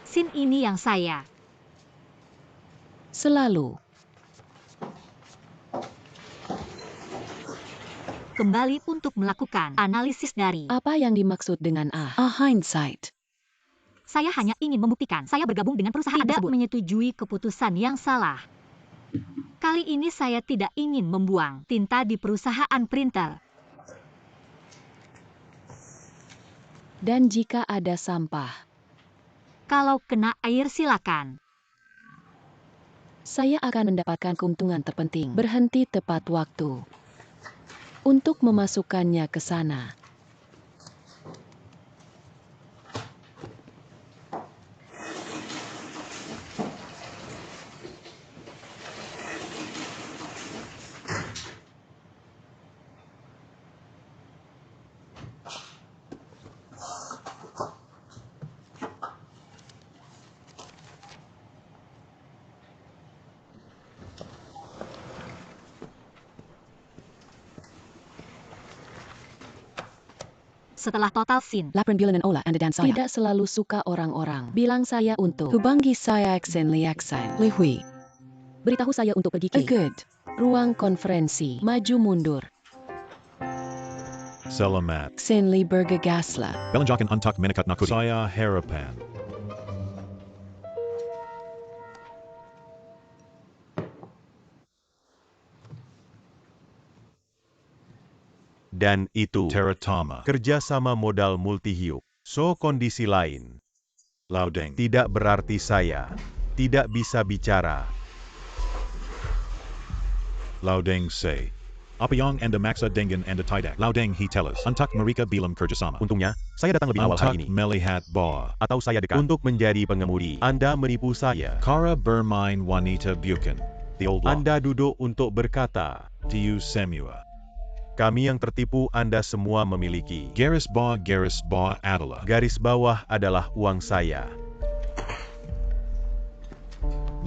Sin ini yang saya. Selalu. Kembali untuk melakukan analisis dari. Apa yang dimaksud dengan hindsight? Saya hanya ingin membuktikan saya bergabung dengan perusahaan tidak tersebut. Menyetujui keputusan yang salah. Kali ini saya tidak ingin membuang tinta di perusahaan printer. Dan jika ada sampah, Kalau kena air silakan. saya akan mendapatkan keuntungan terpenting. Berhenti tepat waktu untuk memasukkannya ke sana. Setelah total Sin. Lapren bilan ola Anda dan saya tidak selalu suka orang-orang bilang saya untuk hubungi saya aksen liaksan lihui. Beritahu saya untuk pergi ke good ruang konferensi. Maju mundur. Selamat. Senli bergegaslah. Belanjakan untuk menekat nakuti. Saya harapan. Dan itu Teratama. kerjasama modal multihiuk. So kondisi lain. Louding. Tidak berarti saya tidak bisa bicara. Laudeng say. Apayong Anda maksa dengan Anda tidak. Laudeng he tell us. Untuk mereka bilam kerjasama. Untungnya, saya datang lebih awal hari ini. Melihat bahwa. Atau saya dekat untuk menjadi pengemudi. Anda menipu saya. Kara bermain wanita bukan. The old law. Anda duduk untuk berkata. Tiu semua. Kami yang tertipu Anda semua memiliki. Garis ba adalah. Garis bawah adalah uang saya.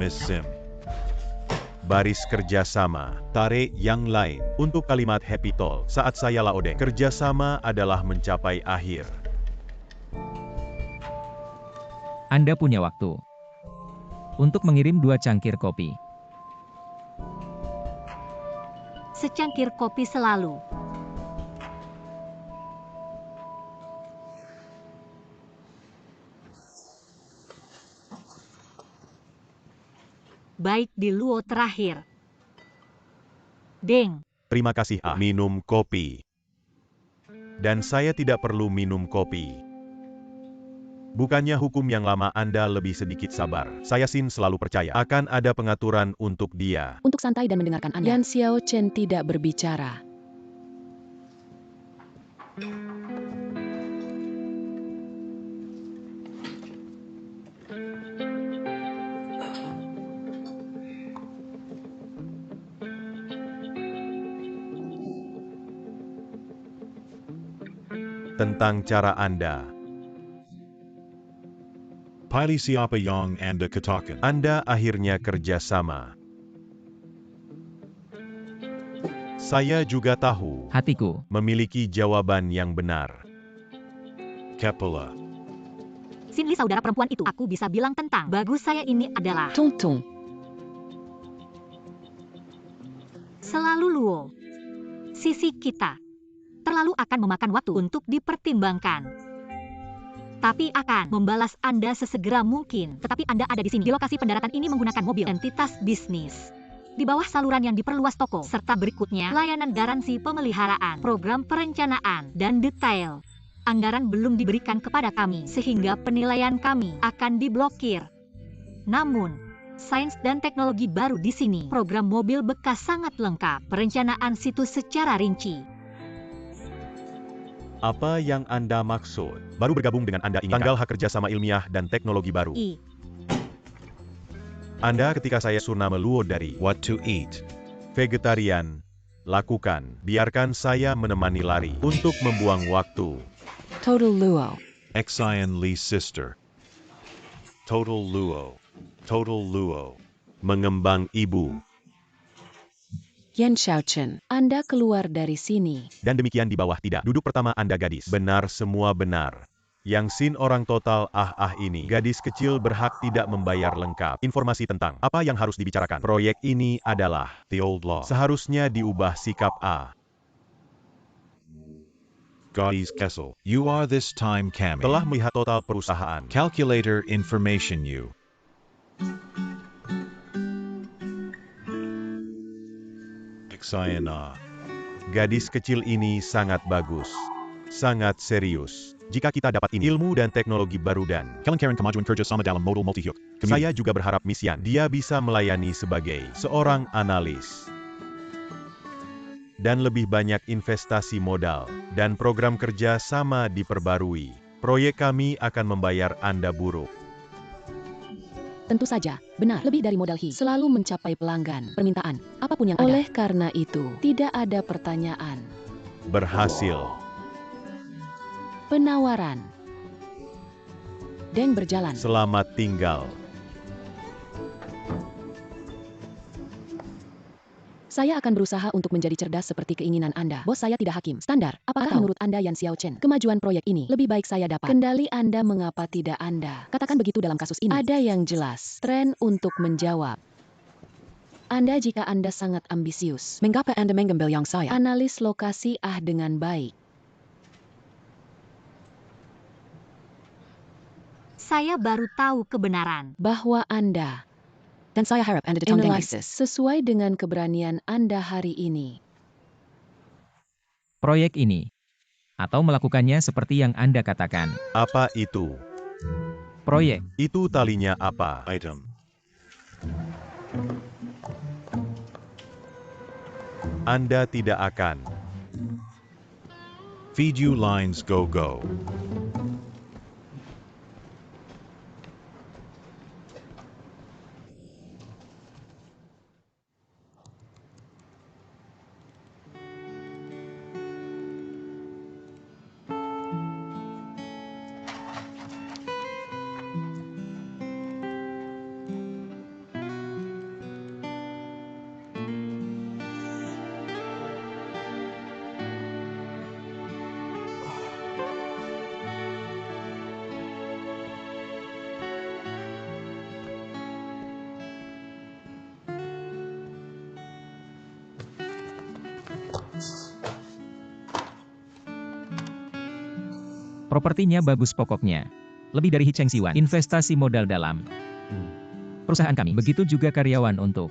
Miss Sim. Baris kerjasama, tarik yang lain. Untuk kalimat happy toll, saat saya laodeng, kerjasama adalah mencapai akhir. Anda punya waktu untuk mengirim 2 cangkir kopi. Secangkir kopi selalu. Baik di luo terakhir. Deng. Terima kasih minum kopi. Dan saya tidak perlu minum kopi. Bukannya hukum yang lama Anda lebih sedikit sabar. Saya Sin selalu percaya akan ada pengaturan untuk dia. Untuk santai dan mendengarkan Anda. Dan Xiao Chen tidak berbicara. Tentang cara Anda. Pilih siapa yang Anda katakan. Anda akhirnya kerjasama. Saya juga tahu. Hatiku Memiliki jawaban yang benar. Kepala. Sinli saudara perempuan itu. Aku bisa bilang tentang bagus saya ini adalah Tung tung. selalu luo. Sisi kita terlalu akan memakan waktu untuk dipertimbangkan. Tapi akan membalas Anda sesegera mungkin. Tetapi Anda ada di sini. Di lokasi pendaratan ini menggunakan mobil entitas bisnis. Di bawah saluran yang diperluas toko. Serta berikutnya, layanan garansi pemeliharaan, program perencanaan, dan detail. Anggaran belum diberikan kepada kami, sehingga penilaian kami akan diblokir. Namun, sains dan teknologi baru di sini. Program mobil bekas sangat lengkap. Perencanaan situs secara rinci. Apa yang Anda maksud? Baru bergabung dengan Anda ingin tanggal hak kerjasama ilmiah dan teknologi baru. Anda ketika saya surna meluo dari What to eat. vegetarian. Lakukan. Biarkan saya menemani lari untuk membuang waktu. Total luo. Xian Lee sister. Total luo. Total luo. Mengembang ibu. Yan Xiao Chen, Anda keluar dari sini. Dan demikian di bawah tidak. Duduk pertama Anda gadis. Benar semua benar. Yang Sin orang total ini. Gadis kecil berhak tidak membayar lengkap. Informasi tentang apa yang harus dibicarakan. Proyek ini adalah The old law. seharusnya diubah sikap A. Guys Kessel. You are this time Kami. Telah melihat total perusahaan. Calculator information you. Xian Gadis kecil ini sangat bagus. Sangat serius. Jika kita dapat ini, ilmu dan teknologi baru dan Karen kemajuan kerja sama dalam modal multi-hook. saya juga berharap misian dia bisa melayani sebagai seorang analis. Dan lebih banyak investasi modal dan program kerja sama diperbarui. Proyek kami akan membayar Anda buruk. Tentu saja, benar. Lebih dari modal selalu mencapai pelanggan, permintaan, apapun yang ada. Oleh karena itu, tidak ada pertanyaan. Berhasil. Penawaran. Deng berjalan. Selamat tinggal. Saya akan berusaha untuk menjadi cerdas seperti keinginan Anda. Bos saya tidak hakim. Standar. Apakah menurut Anda Yan Xiao Chen, kemajuan proyek ini lebih baik saya dapat? Kendali Anda mengapa tidak Anda? Katakan begitu dalam kasus ini. Ada yang jelas. Tren untuk menjawab. Anda jika Anda sangat ambisius. Mengapa Anda mengambil yang saya? Analis lokasi dengan baik. Saya baru tahu kebenaran. Bahwa Anda. Dan saya harap Anda analisis sesuai dengan keberanian Anda hari ini. proyek ini. Atau melakukannya seperti yang Anda katakan. Apa itu? Proyek. Itu talinya apa? Item. Anda tidak akan. Feed you lines go go. Propertinya bagus pokoknya. Lebih dari He Cheng Siwan. Investasi modal dalam perusahaan kami. Begitu juga karyawan untuk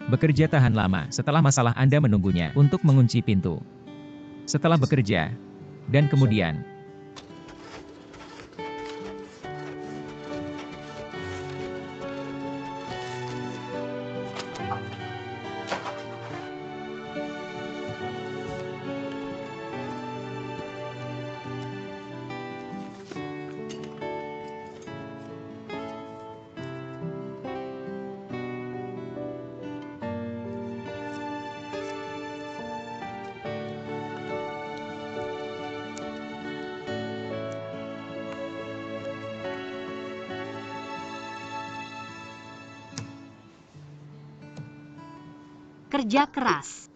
bekerja tahan lama. Setelah masalah Anda menunggunya untuk mengunci pintu. Setelah bekerja. Dan kemudian Kerja keras.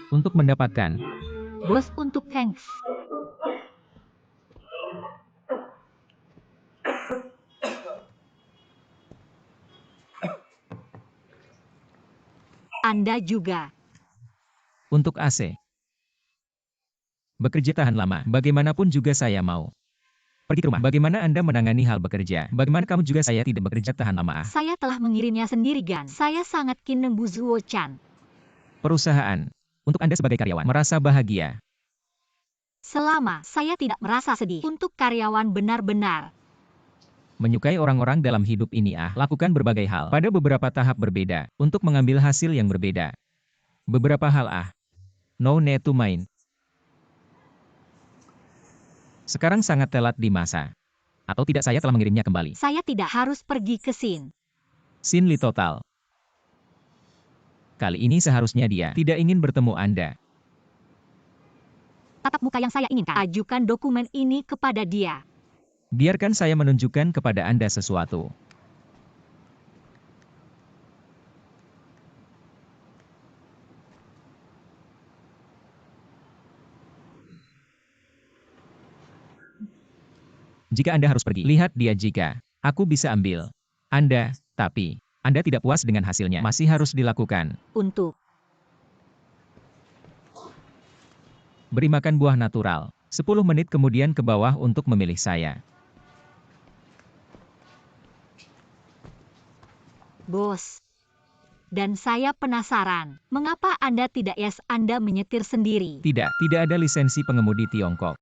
untuk mendapatkan Bos untuk Hanks. Anda juga. untuk AC. Bekerja tahan lama. Bagaimanapun juga saya mau pergi ke rumah. Bagaimana Anda menangani hal bekerja? Bagaimana kamu juga saya tidak bekerja tahan lama? Saya telah mengirimnya sendiri, Gan. Saya sangat kinen Bu Zuo-chan. Perusahaan. Untuk Anda sebagai karyawan. Merasa bahagia. Selama saya tidak merasa sedih. Untuk karyawan benar-benar. Menyukai orang-orang dalam hidup ini lakukan berbagai hal. Pada beberapa tahap berbeda. Untuk mengambil hasil yang berbeda. Beberapa hal no need to mind. Sekarang sangat telat di masa. Atau tidak saya telah mengirimnya kembali. Saya tidak harus pergi ke Sin. Sin Li total. Kali ini seharusnya dia tidak ingin bertemu Anda. Tatap muka yang saya inginkan. Ajukan dokumen ini kepada dia. Biarkan saya menunjukkan kepada Anda sesuatu. Jika Anda harus pergi, lihat dia jika aku bisa ambil Anda, tapi Anda tidak puas dengan hasilnya, masih harus dilakukan. Untuk Beri makan buah natural. 10 menit kemudian ke bawah untuk memilih saya. Bos. Dan saya penasaran, mengapa Anda tidak Anda menyetir sendiri? Tidak ada lisensi pengemudi Tiongkok.